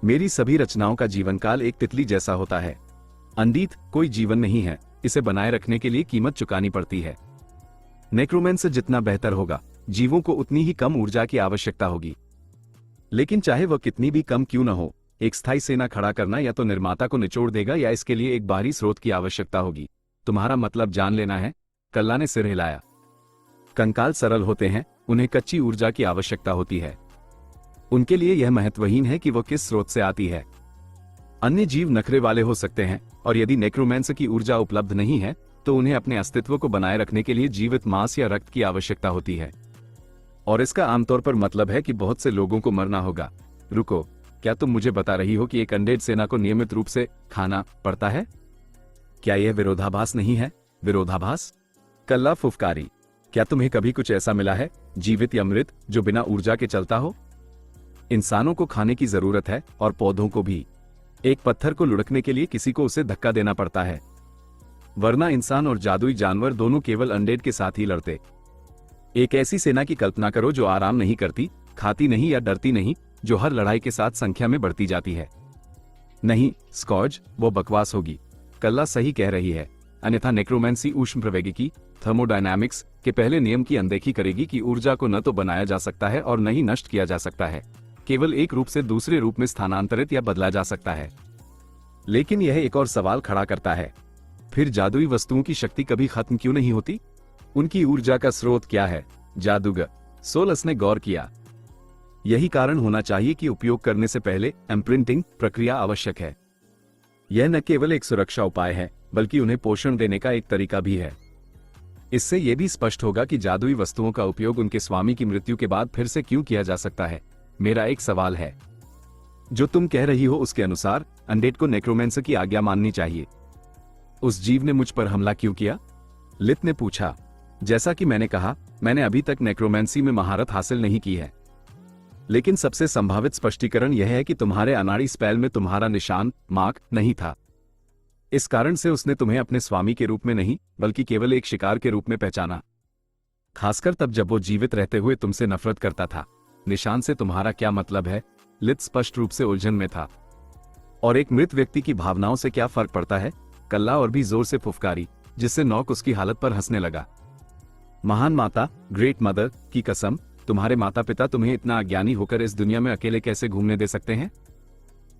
[SPEAKER 2] मेरी सभी रचनाओं का जीवनकाल एक तितली जैसा होता है। अनडीथ कोई जीवन नहीं है, इसे बनाए रखने के लिए कीमत चुकानी पड़ती है। नेक्रोमेंसर जितना बेहतर होगा, जीवों को उतनी ही कम ऊर्जा की आवश्यकता होगी। लेकिन चाहे वह कितनी भी कम क्यों न हो, एक स्थायी सेना खड़ा करना या तो निर्माता को निचोड़ देगा या इसके लिए एक बाहरी स्रोत की आवश्यकता होगी। तुम्हारा मतलब जान लेना है? कल्ला ने सिर हिलाया। कंकाल सरल होते हैं, उन्हें कच्ची ऊर्जा की आवश्यकता होती है। उनके लिए यह महत्वहीन है कि वह किस स्रोत से आती है। अन्य जीव नखरे वाले हो सकते हैं, और यदि नेक्रोमेंसर की ऊर्जा उपलब्ध नहीं है तो उन्हें अपने अस्तित्व को बनाए रखने के लिए जीवित मांस या रक्त की आवश्यकता होती है, और इसका आमतौर पर मतलब है कि बहुत से लोगों को मरना होगा। रुको, क्या तुम मुझे बता रही हो कि एक अनडेड सेना को नियमित रूप से खाना पड़ता है? क्या यह विरोधाभास नहीं है? विरोधाभास? कल्ला फुफकारी। क्या तुम्हें कभी कुछ ऐसा मिला है, जीवित या मृत, जो बिना ऊर्जा के चलता हो? इंसानों को खाने की जरूरत है, और पौधों को भी। एक पत्थर को लुढ़कने के लिए किसी को उसे धक्का देना पड़ता है, वरना इंसान और जादुई जानवर दोनों केवल अनडेड के साथ ही लड़ते। एक ऐसी सेना की कल्पना करो जो आराम नहीं करती, खाती नहीं या डरती नहीं, जो हर लड़ाई के साथ संख्या में बढ़ती जाती है। नहीं स्कॉर्ज, वो बकवास होगी। कल्ला सही कह रही है, अन्यथा नेक्रोमेंसी ऊष्मप्रवैगिकी थर्मोडायनामिक्स के पहले नियम की अनदेखी करेगी कि ऊर्जा को न तो बनाया जा सकता है और न ही नष्ट किया जा सकता है, केवल एक रूप से दूसरे रूप में स्थानांतरित या बदला जा सकता है। लेकिन यह एक और सवाल खड़ा करता है, फिर जादुई वस्तुओं की शक्ति कभी खत्म क्यों नहीं होती? उनकी ऊर्जा का स्रोत क्या है? जादूगर सोलस ने गौर किया। यही कारण होना चाहिए कि उपयोग करने से पहले इम्प्रिंटिंग प्रक्रिया आवश्यक है। यह न केवल एक सुरक्षा उपाय है, बल्कि उन्हें पोषण देने का एक तरीका भी है। इससे यह भी स्पष्ट होगा कि जादुई वस्तुओं का उपयोग उनके स्वामी की मृत्यु के बाद फिर से क्यों किया जा सकता है। मेरा एक सवाल है, जो तुम कह रही हो उसके अनुसार अनडेड को नेक्रोमेंसर की आज्ञा माननी चाहिए। उस जीव ने मुझ पर हमला क्यों किया? लित ने पूछा। जैसा कि मैंने कहा, मैंने अभी तक नेक्रोमेंसी में महारत हासिल नहीं की है, लेकिन सबसे संभावित स्पष्टीकरण यह है कि तुम्हारे अनाड़ी स्पेल में तुम्हारा निशान मार्क नहीं था। इस कारण से उसने तुम्हें अपने स्वामी के रूप में नहीं, बल्कि केवल एक शिकार के रूप में पहचाना, खासकर तब जब वो जीवित रहते हुए तुमसे नफरत करता था। निशान से तुम्हारा क्या मतलब है? लित स्पष्ट रूप से उलझन में था। और एक मृत व्यक्ति की भावनाओं से क्या फर्क पड़ता है? कल्ला और भी जोर से फुफकारी, जिससे नॉक उसकी हालत पर हंसने लगा। महान माता, ग्रेट मदर की कसम, तुम्हारे माता पिता तुम्हें इतना अज्ञानी होकर इस दुनिया में अकेले कैसे घूमने दे सकते हैं?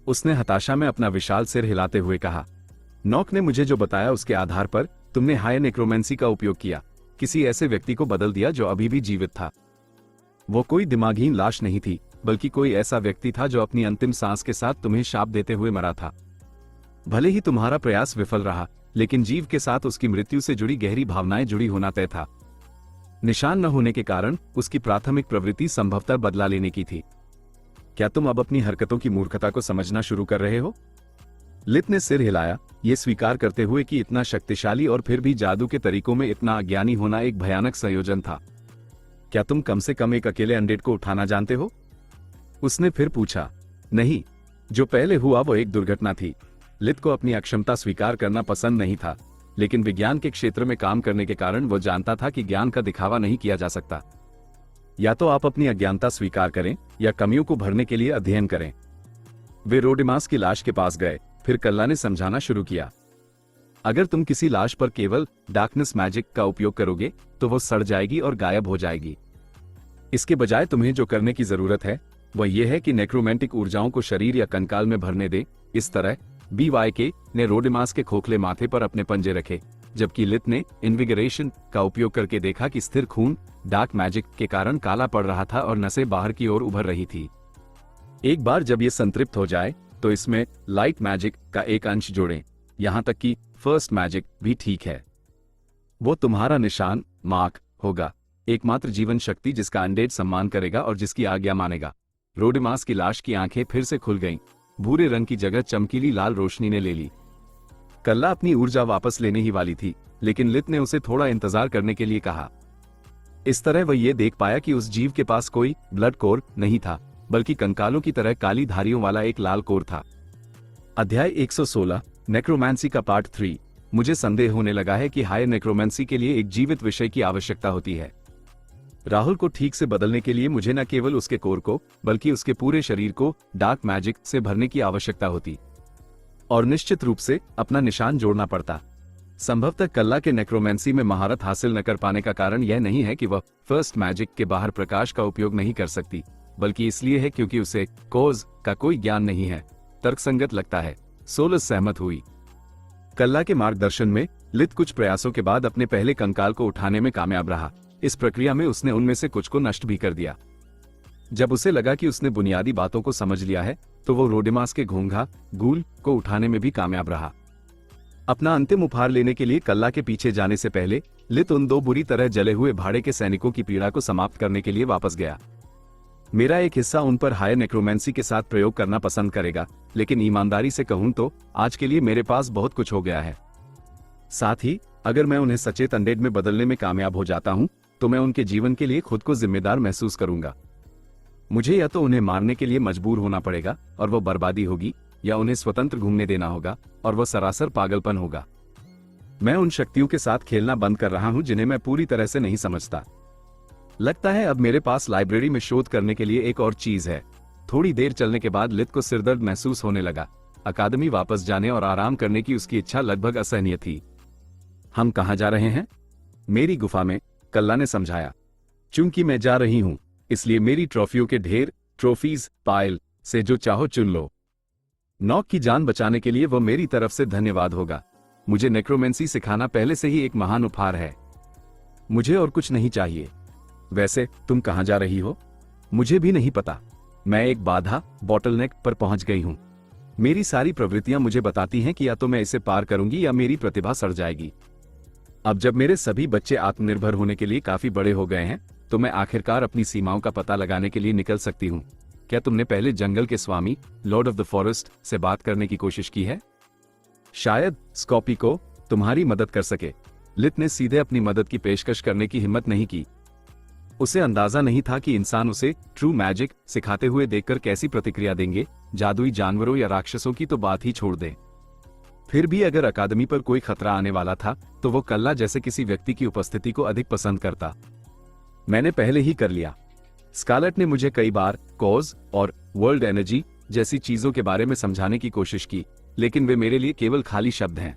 [SPEAKER 2] उसने हताशा में अपना विशाल सिर हिलाते हुए कहा। नॉक ने मुझे जो बताया उसके आधार पर तुमने हाई नेक्रोमेंसी का उपयोग किया, किसी ऐसे व्यक्ति को बदल दिया जो अभी भी जीवित था। वो कोई दिमागहीन लाश नहीं थी, बल्कि कोई ऐसा व्यक्ति था जो अपनी अंतिम सांस के साथ तुम्हें शाप देते हुए मरा था। भले ही तुम्हारा प्रयास विफल रहा, लेकिन जीव के साथ उसकी मृत्यु से जुड़ी गहरी भावनाएं जुड़ी होना तय था। निशान न होने के कारण उसकी प्राथमिक प्रवृत्ति संभवतः बदला लेने की थी। क्या तुम अब अपनी हरकतों की मूर्खता को समझना शुरू कर रहे हो? लित ने सिर हिलाया, ये स्वीकार करते हुए कि इतना शक्तिशाली और फिर भी जादू के तरीकों में इतना अज्ञानी होना एक भयानक संयोजन था। क्या तुम कम से कम एक अकेले अनडेड को उठाना जानते हो? उसने फिर पूछा। नहीं, जो पहले हुआ वो एक दुर्घटना थी। लित को अपनी अक्षमता स्वीकार करना पसंद नहीं था, लेकिन विज्ञान के क्षेत्र में काम करने के कारण वो जानता था कि ज्ञान का दिखावा नहीं किया जा सकता। या तो आप अपनी अज्ञानता स्वीकार करें या कमियों को भरने के लिए अध्ययन करें। वे रोडिमास की लाश के पास गए, फिर कल्ला ने समझाना शुरू किया। अगर तुम किसी लाश पर केवल डार्कनेस मैजिक का उपयोग करोगे तो वो सड़ जाएगी और गायब हो जाएगी। इसके बजाय तुम्हें जो करने की जरूरत है वह यह है कि नेक्रोमेंटिक ऊर्जाओं को शरीर या कंकाल में भरने दे। इस तरह BYK ने रोडेमास के खोखले माथे पर अपने पंजे रखे, जबकि लित ने इन्विगरेशन का उपयोग करके देखा कि स्थिर खून डार्क मैजिक के कारण काला पड़ रहा था और नसें बाहर की ओर उभर रही थी। एक बार जब ये संतृप्त हो जाए तो इसमें लाइट मैजिक का एक अंश जोड़ें, यहां तक कि फर्स्ट मैजिक भी ठीक है। वो तुम्हारा निशान मार्क होगा, एकमात्र जीवन शक्ति जिसका अनडेड सम्मान करेगा और जिसकी आज्ञा मानेगा। रोडेमास की लाश की आंखें फिर से खुल गईं। भूरे रंग की जगह चमकीली लाल रोशनी ने ले ली। कल्ला अपनी ऊर्जा वापस लेने ही वाली थी, लेकिन लित ने उसे थोड़ा इंतजार करने के लिए कहा। इस तरह वह ये देख पाया कि उस जीव के पास कोई ब्लड कोर नहीं था, बल्कि कंकालों की तरह काली धारियों वाला एक लाल कोर था। अध्याय 116 नेक्रोमेंसी का पार्ट 3। मुझे संदेह होने लगा है कि हायर नेक्रोमेंसी के लिए एक जीवित विषय की आवश्यकता होती है। राहुल को ठीक से बदलने के लिए मुझे न केवल उसके कोर को बल्कि उसके पूरे शरीर को डार्क मैजिक से भरने की आवश्यकता होती, और निश्चित रूप से अपना निशान जोड़ना पड़ता। संभवतः कल्ला के नेक्रोमेंसी में महारत हासिल न कर पाने का कारण यह नहीं है कि वह फर्स्ट मैजिक के बाहर प्रकाश का उपयोग नहीं कर सकती, बल्कि इसलिए है क्योंकि उसे कॉज का कोई ज्ञान नहीं है। तर्कसंगत लगता है। सोलस सहमत हुई। कल्ला के मार्गदर्शन में लित कुछ प्रयासों के बाद अपने पहले कंकाल को उठाने में कामयाब रहा। इस प्रक्रिया में उसने उनमें से कुछ को नष्ट भी कर दिया। जब उसे लगा कि उसने बुनियादी बातों को समझ लिया है, तो वो रोडेमास के घोंघा गूल को उठाने में भी कामयाब रहा। अपना अंतिम उपहार लेने के लिए कल्ला के पीछे जाने से पहले लित उन 2 बुरी तरह जले हुए भाड़े के सैनिकों की पीड़ा को समाप्त करने के लिए वापस गया। मेरा एक हिस्सा उन पर हायर नेक्रोमेंसी के साथ प्रयोग करना पसंद करेगा, लेकिन ईमानदारी से कहूं तो आज के लिए मेरे पास बहुत कुछ हो गया है। साथ ही अगर मैं उन्हें सचेत अनडेड में बदलने में कामयाब हो जाता हूं, तो मैं उनके जीवन के लिए खुद को जिम्मेदार महसूस करूंगा। मुझे या तो उन्हें मारने के लिए मजबूर होना पड़ेगा और वो बर्बादी होगी, या उन्हें स्वतंत्र घूमने देना होगा और वह सरासर पागलपन होगा। मैं उन शक्तियों के साथ खेलना बंद कर रहा हूं जिन्हें मैं पूरी तरह से नहीं समझता। लगता है अब मेरे पास लाइब्रेरी में शोध करने के लिए एक और चीज है। थोड़ी देर चलने के बाद लित को सिरदर्द महसूस होने लगा। अकादमी वापस जाने और आराम करने की उसकी इच्छा लगभग असहनीय थी। हम कहां जा रहे हैं? मेरी गुफा में, कल्ला ने समझाया। चूंकि मैं जा रही हूं, इसलिए मेरी ट्रॉफियों के ढेर ट्रॉफीज पाइल से जो चाहो चुन लो। नॉक की जान बचाने के लिए वह मेरी तरफ से धन्यवाद होगा। मुझे नेक्रोमेंसी सिखाना पहले से ही एक महान उपहार है। मुझे और कुछ नहीं चाहिए। वैसे तुम कहां जा रही हो? मुझे भी नहीं पता। मैं एक बाधा बॉटलनेक पर पहुंच गई हूं। मेरी सारी प्रवृत्तियां मुझे बताती हैं कि या तो मैं इसे पार करूंगी या मेरी प्रतिभा सड़ जाएगी। अब जब मेरे सभी बच्चे आत्मनिर्भर होने के लिए काफी बड़े हो गए हैं, तो मैं आखिरकार अपनी सीमाओं का पता लगाने के लिए निकल सकती हूँ। क्या तुमने पहले जंगल के स्वामी लॉर्ड ऑफ द फॉरेस्ट से बात करने की कोशिश की है? शायद स्कॉपी को तुम्हारी मदद कर सके। लित ने सीधे अपनी मदद की पेशकश करने की हिम्मत नहीं की। उसे अंदाजा नहीं था कि इंसान उसे ट्रू मैजिक सिखाते हुए देखकर कैसी प्रतिक्रिया देंगे। जादुई जानवरों या राक्षसों की तो बात ही छोड़ दें। फिर भी अगर अकादमी पर कोई खतरा आने वाला था, तो वो कल्ला जैसे किसी व्यक्ति की उपस्थिति को अधिक पसंद करता। मैंने पहले ही कर लिया। स्कारलेट ने मुझे कई बार कॉज और वर्ल्ड एनर्जी जैसी चीजों के बारे में समझाने की कोशिश की, लेकिन वे मेरे लिए केवल खाली शब्द हैं।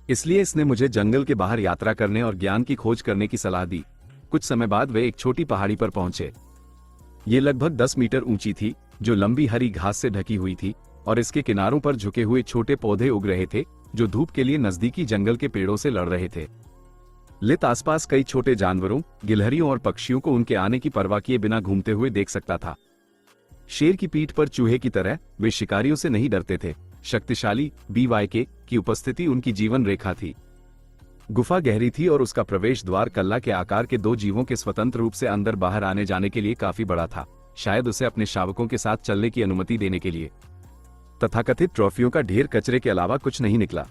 [SPEAKER 2] इसलिए इसने मुझे जंगल के बाहर यात्रा करने और ज्ञान की खोज करने की सलाह दी। कुछ समय बाद वे एक छोटी पहाड़ी पर पहुंचे। ये लगभग 10 मीटर ऊंची थी, जो लंबी हरी घास से ढकी हुई थी, और इसके किनारों पर झुके हुए छोटे पौधे उग रहे थे, जो धूप के लिए नजदीकी जंगल के पेड़ों से लड़ रहे थे। लित आसपास कई छोटे जानवरों, गिलहरियों और पक्षियों को उनके आने की परवाह किए बिना घूमते हुए देख सकता था। शेर की पीठ पर चूहे की तरह वे शिकारियों से नहीं डरते थे। शक्तिशाली BYK की उपस्थिति उनकी जीवन रेखा थी। गुफा गहरी थी और उसका प्रवेश द्वार कल्ला के आकार के 2 जीवों के स्वतंत्र रूप से अंदर बाहर आने जाने के लिए काफी बड़ा था, शायद उसे अपने शावकों के साथ चलने की अनुमति देने के लिए। तथाकथित ट्रॉफियों का ढेर कचरे के अलावा कुछ नहीं निकला।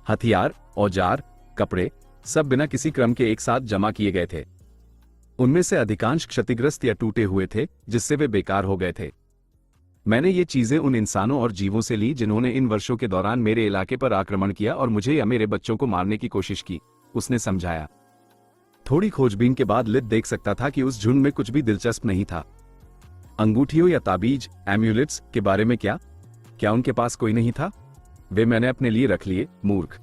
[SPEAKER 2] हथियार, औजार, कपड़े, सब बिना किसी क्रम के एक साथ जमा किए गए थे। उनमें से अधिकांश क्षतिग्रस्त या टूटे हुए थे, जिससे वे बेकार हो गए थे। मैंने ये चीजें उन इंसानों और जीवों से ली जिन्होंने इन वर्षों के दौरान मेरे इलाके पर आक्रमण किया और मुझे या मेरे बच्चों को मारने की कोशिश की, उसने समझाया। थोड़ी खोजबीन के बाद लित देख सकता था कि उस झुंड में कुछ भी दिलचस्प नहीं था। अंगूठियों या ताबीज, एम्यूलेट्स के बारे में क्या उनके पास कोई नहीं था? वे मैंने अपने लिए रख लिए, मूर्ख।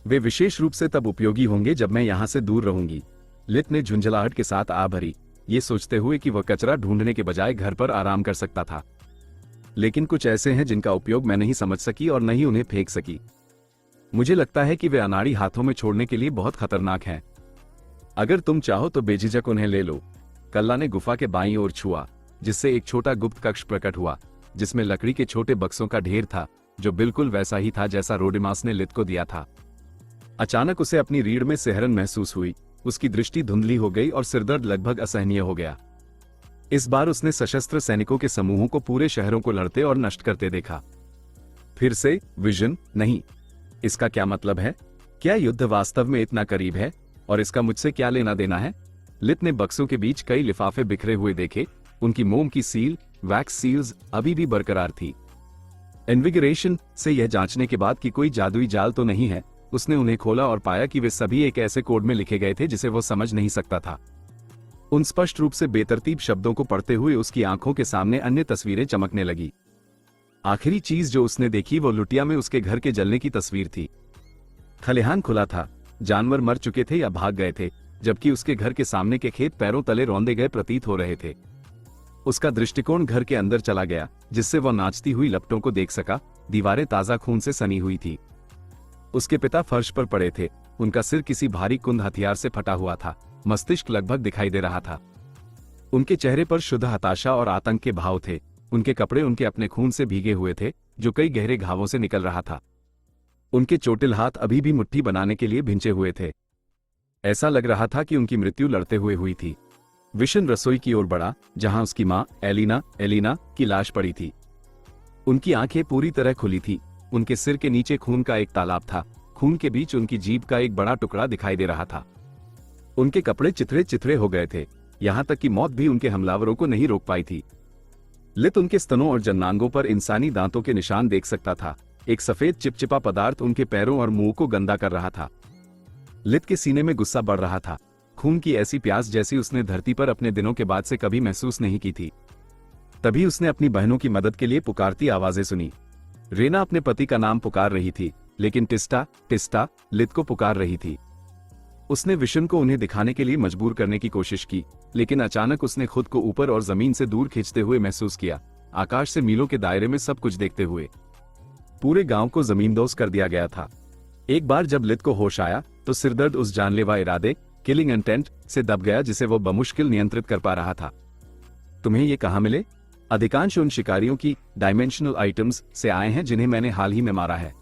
[SPEAKER 2] वे विशेष रूप से तब उपयोगी होंगे जब मैं यहां से दूर रहूंगी। लित ने झुंझलाहट के साथ आ भरी। ये सोचते हुए कि वह कचरा ढूंढने के बजाय घर पर आराम कर सकता था। लेकिन कुछ ऐसे हैं जिनका उपयोग मैं नहीं समझ सकी और न ही उन्हें फेंक सकी। मुझे लगता है कि वे अनाड़ी हाथों में छोड़ने के लिए बहुत खतरनाक हैं। अगर तुम चाहो तो बेझिझक उन्हें ले लो। कल्ला ने गुफा के बाईं ओर छुआ, जिससे एक छोटा गुप्त कक्ष प्रकट हुआ, जिसमें लकड़ी के छोटे बक्सों का ढेर था, जो बिल्कुल वैसा ही था जैसा रोडेमास ने लित को दिया था। अचानक उसे अपनी रीढ़ में सिहरन महसूस हुई, उसकी दृष्टि धुंधली हो गई और सिरदर्द लगभग असहनीय हो गया। इस बार उसने सशस्त्र सैनिकों के समूहों को पूरे शहरों को लड़ते और नष्ट करते देखा। फिर से विजन नहीं। इसका क्या मतलब है? क्या युद्ध वास्तव में इतना करीब है और इसका मुझसे क्या लेना देना है? लित ने बक्सों के बीच कई लिफाफे बिखरे हुए देखे। उनकी मोम की सील, वैक्स सील्स अभी भी बरकरार थी। इन्विगरेशन से यह जांचने के बाद कि कोई जादुई जाल तो नहीं है, उसने उन्हें खोला और पाया कि वे सभी एक ऐसे कोड में लिखे गए थे जिसे वो समझ नहीं सकता था। उन स्पष्ट रूप से बेतरतीब शब्दों को पढ़ते हुए उसकी आंखों के सामने अन्य तस्वीरें चमकने लगी। आखिरी चीज जो उसने देखी वो लुटिया में उसके घर के जलने की तस्वीर थी। खलिहान खुला था, जानवर मर चुके थे या भाग गए थे, जबकि उसके घर के सामने के खेत पैरों तले रौंदे गए प्रतीत हो रहे थे। उसका दृष्टिकोण घर के अंदर चला गया, जिससे वह नाचती हुई लपटों को देख सका। दीवारें ताजा खून से सनी हुई थी। उसके पिता फर्श पर पड़े थे, उनका सिर किसी भारी कुंद हथियार से फटा हुआ था, मस्तिष्क लगभग दिखाई दे रहा था। उनके चेहरे पर शुद्ध हताशा और आतंक के भाव थे। उनके कपड़े उनके अपने खून से भीगे हुए थे, जो कई गहरे घावों से निकल रहा था। उनके चोटिल हाथ अभी भी मुट्ठी बनाने के लिए भिंचे हुए थे। ऐसा लग रहा था कि उनकी मृत्यु लड़ते हुए हुई थी। विशन रसोई की ओर बढ़ा, जहां उसकी मां एलिना की लाश पड़ी थी। उनकी आंखें पूरी तरह खुली थी। उनके सिर के नीचे खून का एक तालाब था। खून के बीच उनकी जीभ का एक बड़ा टुकड़ा दिखाई दे रहा था। उनके कपड़े चिथड़े चिथड़े हो गए थे, यहां तक कि मौत भी उनके हमलावरों को नहीं रोक पाई थी। लित उनके स्तनों और जन्नांगों पर इंसानी दांतों के निशान देख सकता था। एक सफेद चिपचिपा पदार्थ उनके पैरों और मुंह को गंदा कर रहा था। लित के सीने में गुस्सा बढ़ रहा था, खून की ऐसी प्यास जैसी उसने धरती पर अपने दिनों के बाद से कभी महसूस नहीं की थी। तभी उसने अपनी बहनों की मदद के लिए पुकारती आवाजें सुनी। रेना अपने पति का नाम पुकार रही थी, लेकिन टिस्टा लित को पुकार रही थी। उसने विशन को उन्हें दिखाने के लिए मजबूर करने की कोशिश की, लेकिन अचानक उसने खुद को ऊपर और जमीन से दूर खींचते हुए महसूस किया, आकाश से मीलों के दायरे में सब कुछ देखते हुए। पूरे गांव को जमींदोज कर दिया गया था। एक बार जब लित को होश आया तो सिरदर्द उस जानलेवा इरादे, किलिंग इंटेंट से दब गया जिसे वो बमुश्किल नियंत्रित कर पा रहा था। तुम्हें ये कहां मिले? अधिकांश उन शिकारियों की डायमेंशनल आइटम्स से आए हैं जिन्हें मैंने हाल ही में मारा है।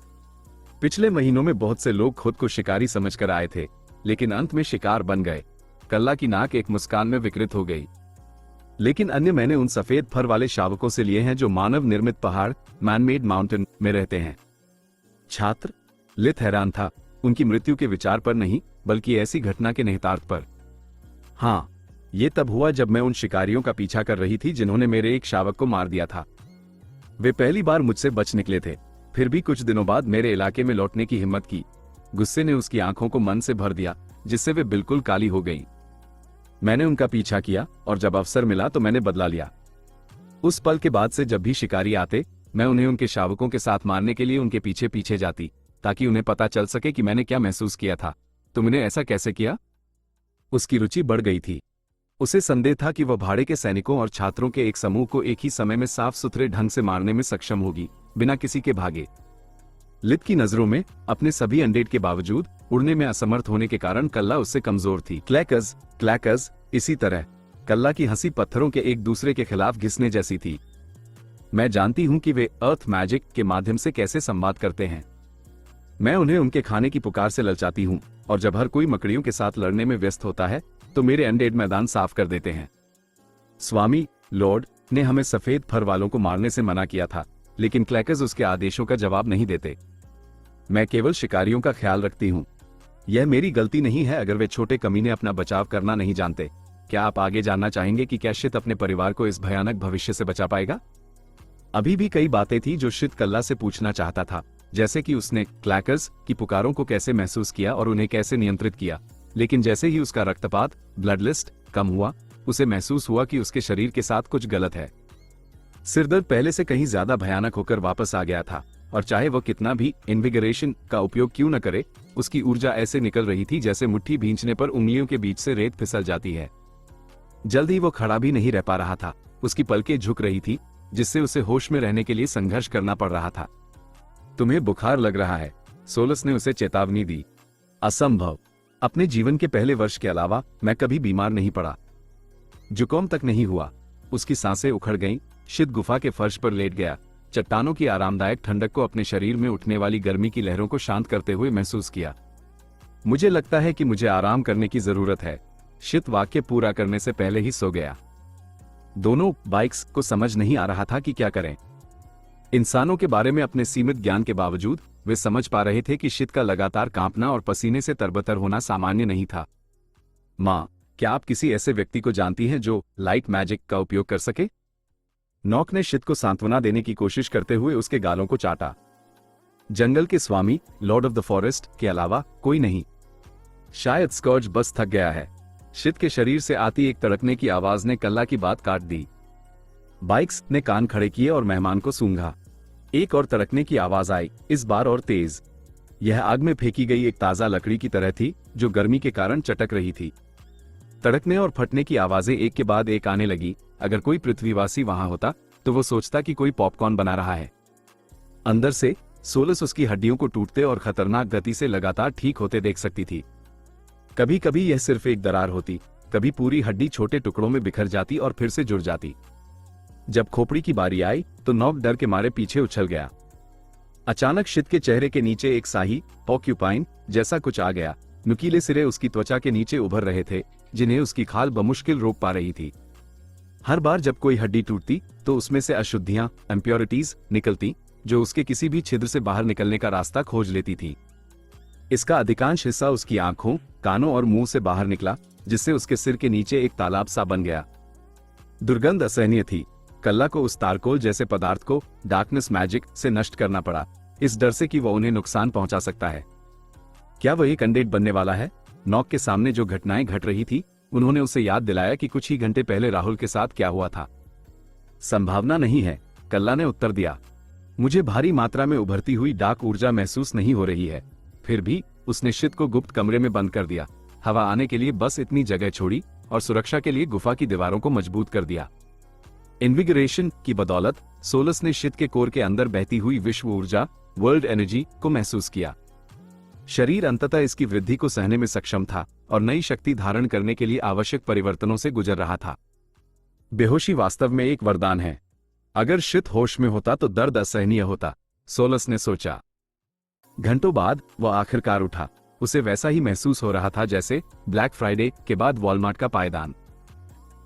[SPEAKER 2] पिछले महीनों में बहुत से लोग खुद को शिकारी समझकर आए थे, लेकिन अंत में शिकार बन गए। कल्ला की नाक एक मुस्कान में विकृत हो गई। लेकिन अन्य मैंने उन सफेद फर वाले शावकों से लिए हैं जो मानव निर्मित पहाड़, मैनमेड माउंटेन में रहते हैं। छात्र? लित हैरान था, उनकी मृत्यु के विचार पर नहीं, बल्कि ऐसी घटना के निहितार्थ पर। हाँ, ये तब हुआ जब मैं उन शिकारियों का पीछा कर रही थी जिन्होंने मेरे एक शावक को मार दिया था। वे पहली बार मुझसे बच निकले थे, फिर भी कुछ दिनों बाद मेरे इलाके में लौटने की हिम्मत की। गुस्से ने उसकी आंखों को मन से भर दिया, जिससे वे बिल्कुल काली हो गईं। मैंने उनका पीछा किया और जब अवसर मिला तो मैंने बदला लिया। उस पल के बाद से जब भी शिकारी आते, मैं उन्हें उनके शावकों के साथ मारने के लिए उनके पीछे पीछे जाती, ताकि उन्हें पता चल सके कि मैंने क्या महसूस किया था। तुमने ऐसा कैसे किया? उसकी रुचि बढ़ गई थी। उसे संदेह था कि वह भाड़े के सैनिकों और छात्रों के एक समूह को एक ही समय में साफ सुथरे ढंग से मारने में सक्षम होगी, बिना किसी के भागे। लित की नजरों में अपने सभी अंडेट के बावजूद उड़ने में असमर्थ होने के कारण कल्ला उससे कमजोर थी। क्लैकर्स, इसी तरह कल्ला की हंसी पत्थरों के एक दूसरे के खिलाफ घिसने जैसी थी। मैं जानती हूं कि वे अर्थ मैजिक के माध्यम से कैसे संवाद करते हैं। मैं उन्हें उनके खाने की पुकार से ललचाती हूं, और जब हर कोई मकड़ियों के साथ लड़ने में व्यस्त होता है तो मेरे अंडेड मैदान साफ कर देते हैं। स्वामी लॉर्ड ने हमें सफेद फर वालों को मारने से मना किया था, लेकिन क्लैकर्स उसके आदेशों का जवाब नहीं देते। मैं केवल शिकारियों का ख्याल रखती हूँ। यह मेरी गलती नहीं है अगर वे छोटे कमीने अपना बचाव करना नहीं जानते। क्या आप आगे जानना चाहेंगे कि क्या शित अपने परिवार को इस भयानक भविष्य से बचा पाएगा? अभी भी कई बातें थी जो शित कल्ला से पूछना चाहता था, जैसे कि उसने क्लैकर्स की पुकारों को कैसे महसूस किया और उन्हें कैसे नियंत्रित किया। लेकिन जैसे ही उसका रक्तपात, ब्लड लिस्ट कम हुआ, उसे महसूस हुआ कि उसके शरीर के साथ कुछ गलत है। सिरदर्द पहले से कहीं ज्यादा भयानक होकर वापस आ गया था, और चाहे वह कितना भी इन्विगरेशन का उपयोग क्यों न करे, उसकी ऊर्जा ऐसे निकल रही थी जैसे मुट्ठी भींचने पर उंगलियों के बीच से रेत फिसल जाती है। जल्द ही वो खड़ा भी नहीं रह पा रहा था। उसकी पलकें झुक रही थी, जिससे उसे होश में रहने के लिए संघर्ष करना पड़ रहा था। तुम्हें बुखार लग रहा है, सोलस ने उसे चेतावनी दी। असंभव। अपने जीवन के पहले वर्ष के अलावा मैं कभी बीमार नहीं पड़ा। जुकाम तक नहीं हुआ। उसकी सांसें उखड़ गईं। शित गुफा के फर्श पर लेट गया। चट्टानों की आरामदायक ठंडक को अपने शरीर में उठने वाली गर्मी की लहरों को शांत करते हुए महसूस किया। मुझे लगता है कि मुझे आराम करने की जरूरत है। शित वाक्य पूरा करने से पहले ही सो गया। दोनों बाइक्स को समझ नहीं आ रहा था कि क्या करें। इंसानों के बारे में अपने सीमित ज्ञान के बावजूद वे समझ पा रहे थे कि शित का लगातार कांपना और पसीने से तरबतर होना सामान्य नहीं था। माँ, क्या आप किसी ऐसे व्यक्ति को जानती हैं जो लाइट मैजिक का उपयोग कर सके? नॉक ने शित को सांत्वना देने की कोशिश करते हुए उसके गालों को चाटा। जंगल के स्वामी, लॉर्ड ऑफ द फॉरेस्ट के अलावा कोई नहीं। शायद स्कर्ज बस थक गया है। शित के शरीर से आती एक तड़कने की आवाज ने कल्ला की बात काट दी। बाइक्स ने कान खड़े किए और मेहमान को सूंघा। एक और तड़कने की आवाज आई, इस बार और तेज। यह आग में फेंकी गई एक ताजा लकड़ी की तरह थी जो गर्मी के कारण चटक रही थी। तड़कने और फटने की आवाजें एक के बाद एक आने लगी। अगर कोई पृथ्वीवासी वहां होता तो वो सोचता कि कोई पॉपकॉर्न बना रहा है। अंदर से सोलस उसकी हड्डियों को टूटते और खतरनाक गति से लगातार ठीक होते देख सकती थी। कभी कभी यह सिर्फ एक दरार होती, कभी पूरी हड्डी छोटे टुकड़ों में बिखर जाती और फिर से जुड़ जाती। जब खोपड़ी की बारी आई तो नॉक डर के मारे पीछे उछल गया। अचानक शित के चेहरे के नीचे एक शाही पॉक्यूपाइन जैसा कुछ आ गया। नुकीले सिरे उसकी त्वचा के नीचे उभर रहे थे, जिन्हें उसकी खाल बमुश्किल रोक पा रही थी। हर बार जब कोई हड्डी टूटती तो उसमें से अशुद्धियां, इम्प्योरिटीज निकलती, जो उसके किसी भी छिद्र से बाहर निकलने का रास्ता खोज लेती थी। इसका अधिकांश हिस्सा उसकी आंखों, कानों और मुंह से बाहर निकला, जिससे उसके सिर के नीचे एक तालाब सा बन गया। दुर्गंध असहनीय थी। कल्ला को उस तारकोल जैसे पदार्थ को डार्कनेस मैजिक से नष्ट करना पड़ा, इस डर से कि वह उन्हें नुकसान पहुंचा सकता है। क्या वह एक अंडेड बनने वाला है? नॉक के सामने जो घटनाएं घट रही थी, उन्होंने उसे याद दिलाया कि कुछ ही घंटे पहले राहुल के साथ क्या हुआ था। संभावना नहीं है, कल्ला ने उत्तर दिया। मुझे भारी मात्रा में उभरती हुई डार्क ऊर्जा महसूस नहीं हो रही है। फिर भी उसने शित को गुप्त कमरे में बंद कर दिया। हवा आने के लिए बस इतनी जगह छोड़ी और सुरक्षा के लिए गुफा की दीवारों को मजबूत कर दिया। इन्विगरेशन की बदौलत सोलस ने शित के कोर के अंदर बहती हुई विश्व ऊर्जा, वर्ल्ड एनर्जी को महसूस किया। शरीर अंततः इसकी वृद्धि को सहने में सक्षम था और नई शक्ति धारण करने के लिए आवश्यक परिवर्तनों से गुजर रहा था। बेहोशी वास्तव में एक वरदान है। अगर शित होश में होता तो दर्द असहनीय होता, सोलस ने सोचा। घंटों बाद वह आखिरकार उठा। उसे वैसा ही महसूस हो रहा था जैसे ब्लैक फ्राइडे के बाद वॉलमार्ट का पायदान।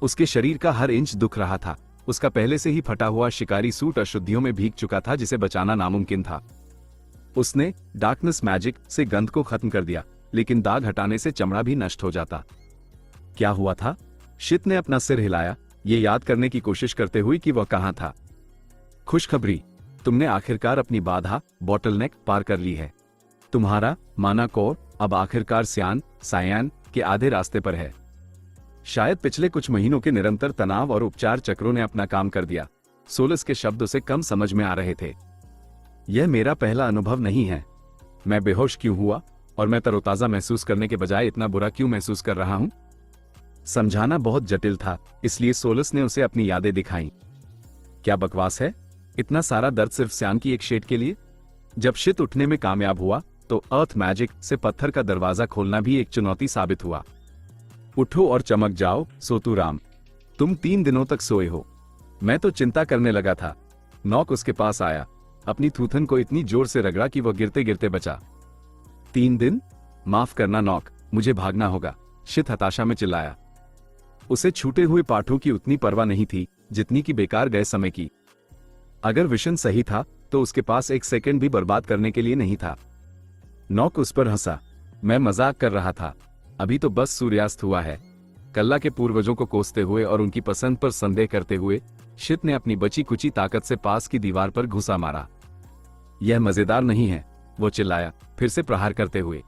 [SPEAKER 2] उसके शरीर का हर इंच दुख रहा था। उसका पहले से ही फटा हुआ शिकारी सूट अशुद्धियों में भीग चुका था, जिसे बचाना नामुमकिन था। उसने डार्कनेस मैजिक से गंध को खत्म कर दिया, लेकिन दाग हटाने से चमड़ा भी नष्ट हो जाता। क्या हुआ था? शित ने अपना सिर हिलाया, ये याद करने की कोशिश करते हुए कि वह कहां था। खुशखबरी, तुमने आखिरकार अपनी बाधा बॉटलनेक पार कर ली है। तुम्हारा माना कोर अब आखिरकार सायान के आधे रास्ते पर है। शायद पिछले कुछ महीनों के निरंतर तनाव और उपचार चक्रों ने अपना काम कर दिया। सोलस के शब्द उसे कम समझ में आ रहे थे। यह मेरा पहला अनुभव नहीं है। मैं बेहोश क्यों हुआ और मैं तरोताजा महसूस करने के बजाय इतना बुरा क्यों महसूस कर रहा हूं? समझाना बहुत जटिल था, इसलिए सोलस ने उसे अपनी यादें दिखाईं। क्या बकवास है? इतना सारा दर्द सिर्फ स्यान की एक शेड के लिए? जब शित उठने में कामयाब हुआ तो अर्थ मैजिक से पत्थर का दरवाजा खोलना भी एक चुनौती साबित हुआ। उठो और चमक जाओ सोतुराम, तुम 3 दिनों तक सोए हो। मैं तो चिंता करने लगा था। नॉक उसके पास आया, अपनी थूथन को इतनी जोर से रगड़ा कि वह गिरते गिरते बचा। 3 दिन? माफ करना नॉक, मुझे भागना होगा, शित हताशा में चिल्लाया। उसे छूटे हुए पाठों की उतनी परवाह नहीं थी जितनी कि बेकार गए समय की। अगर विशन सही था तो उसके पास 1 सेकंड भी बर्बाद करने के लिए नहीं था। नॉक उस पर हंसा। मैं मजाक कर रहा था, अभी तो बस सूर्यास्त हुआ है। कल्ला के पूर्वजों को कोसते हुए और उनकी पसंद पर संदेह करते हुए शित ने अपनी बची कुची ताकत से पास की दीवार पर घुसा मारा। यह मजेदार नहीं है, वो चिल्लाया, फिर से प्रहार करते हुए।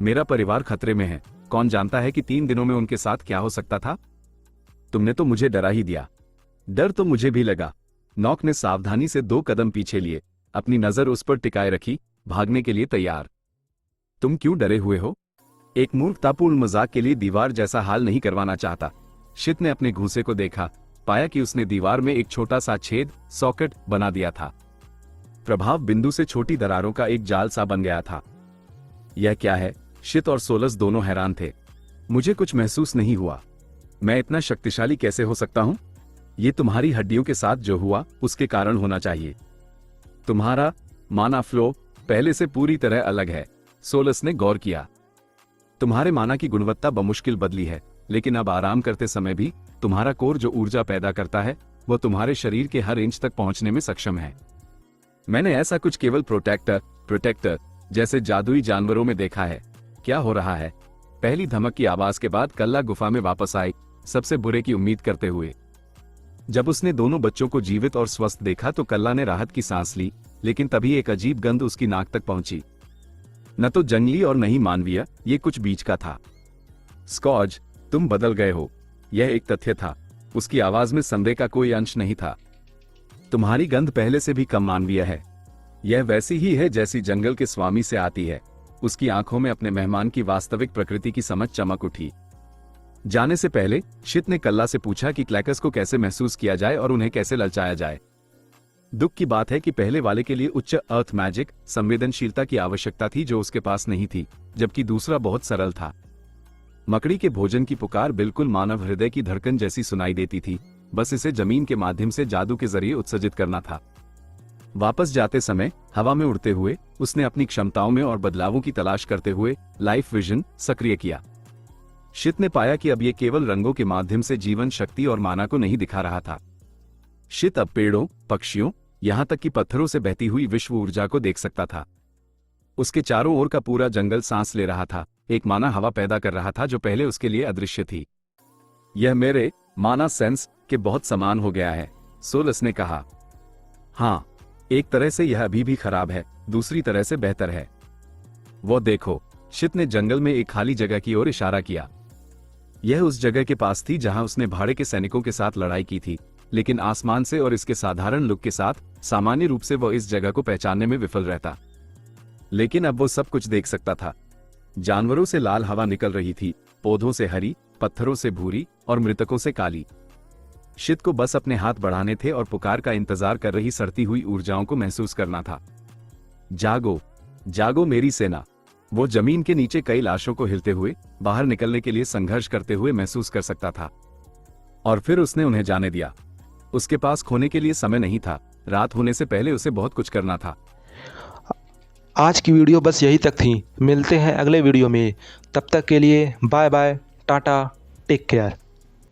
[SPEAKER 2] मेरा परिवार खतरे में है, कौन जानता है कि 3 दिनों में उनके साथ क्या हो सकता था? तुमने तो मुझे डरा ही दिया। डर तो मुझे भी लगा। नॉक ने सावधानी से 2 कदम पीछे लिए, अपनी नजर उस पर टिकाए रखी, भागने के लिए तैयार। तुम क्यों डरे हुए हो? एक मूर्खतापूर्ण मजाक के लिए दीवार जैसा हाल नहीं करवाना चाहता। शित ने अपने घूंसे को देखा, पाया कि उसने दीवार में एक छोटा सा छेद सॉकेट बना दिया था। प्रभाव बिंदु से छोटी दरारों का एक जाल सा बन गया था। यह क्या है? शित और सोलस दोनों हैरान थे। मुझे कुछ महसूस नहीं हुआ। मैं इतना शक्तिशाली कैसे हो सकता हूं? ये तुम्हारी हड्डियों के साथ जो हुआ उसके कारण होना चाहिए। तुम्हारा माना फ्लो पहले से पूरी तरह अलग है, सोलस ने गौर किया। तुम्हारे माना की गुणवत्ता बमुश्किल बदली है, लेकिन अब आराम करते समय भी तुम्हारा कोर जो ऊर्जा पैदा करता है वो तुम्हारे शरीर के हर इंच तक पहुंचने में सक्षम है। मैंने ऐसा कुछ केवल प्रोटेक्टर जैसे जादुई जानवरों में देखा है। क्या हो रहा है? पहली धमक की आवाज के बाद कल्ला गुफा में वापस आई, सबसे बुरे की उम्मीद करते हुए। जब उसने दोनों बच्चों को जीवित और स्वस्थ देखा तो कल्ला ने राहत की सांस ली, लेकिन तभी एक अजीब गंध उसकी नाक तक पहुंची। न तो जंगली और नहीं मानवीय, ये कुछ बीच का था। स्कॉज, तुम बदल गए हो। यह एक तथ्य था। उसकी आवाज में संदेह का कोई अंश नहीं था। तुम्हारी गंध पहले से भी कम मानवीय है। यह वैसी ही है जैसी जंगल के स्वामी से आती है। उसकी आंखों में अपने मेहमान की वास्तविक प्रकृति की समझ चमक उठी। जाने से पहले शित ने कल्ला से पूछा कि क्लैकस को कैसे महसूस किया जाए और उन्हें कैसे ललचाया जाए। दुख की बात है कि पहले वाले के लिए उच्च अर्थ मैजिक संवेदनशीलता की आवश्यकता थी जो उसके पास नहीं थी, जबकि दूसरा बहुत सरल था। मकड़ी के भोजन की पुकार बिल्कुल मानव हृदय की धड़कन जैसी सुनाई देती थी, बस इसे जमीन के माध्यम से जादू के जरिए उत्सर्जित करना था। वापस जाते समय हवा में उड़ते हुए उसने अपनी क्षमताओं में और बदलावों की तलाश करते हुए लाइफ विजन सक्रिय किया। शित ने पाया कि अब यह केवल रंगों के माध्यम से जीवन शक्ति और माना को नहीं दिखा रहा था। शित अब पेड़ों, पक्षियों, यहां तक कि पत्थरों से बहती हुई विश्व ऊर्जा को देख सकता था। उसके चारों ओर का पूरा जंगल सांस ले रहा था, एक माना हवा पैदा कर रहा था जो पहले उसके लिए अदृश्य थी। यह मेरे माना सेंस के बहुत समान हो गया है, सोलस ने कहा। हाँ, एक तरह से यह अभी भी खराब है, दूसरी तरह से बेहतर है। वो देखो, शित ने जंगल में एक खाली जगह की ओर इशारा किया। यह उस जगह के पास थी जहां उसने भाड़े के सैनिकों के साथ लड़ाई की थी, लेकिन आसमान से और इसके साधारण लुक के साथ सामान्य रूप से वह इस जगह को पहचानने में विफल रहता। लेकिन अब वो सब कुछ देख सकता था। जानवरों से लाल हवा निकल रही थी, पौधों से हरी, पत्थरों से भूरी और मृतकों से काली। शित को बस अपने हाथ बढ़ाने थे और पुकार का इंतजार कर रही सड़ती हुई ऊर्जाओं को महसूस करना था। जागो, जागो मेरी सेना। वो जमीन के नीचे कई लाशों को हिलते हुए बाहर निकलने के लिए संघर्ष करते हुए महसूस कर सकता था। और फिर उसने उन्हें जाने दिया। उसके पास खोने के लिए समय नहीं था। रात होने से पहले उसे बहुत कुछ करना था।
[SPEAKER 1] आज की वीडियो बस यही तक थी। मिलते हैं अगले वीडियो में। तब तक के लिए bye bye, tata, take care.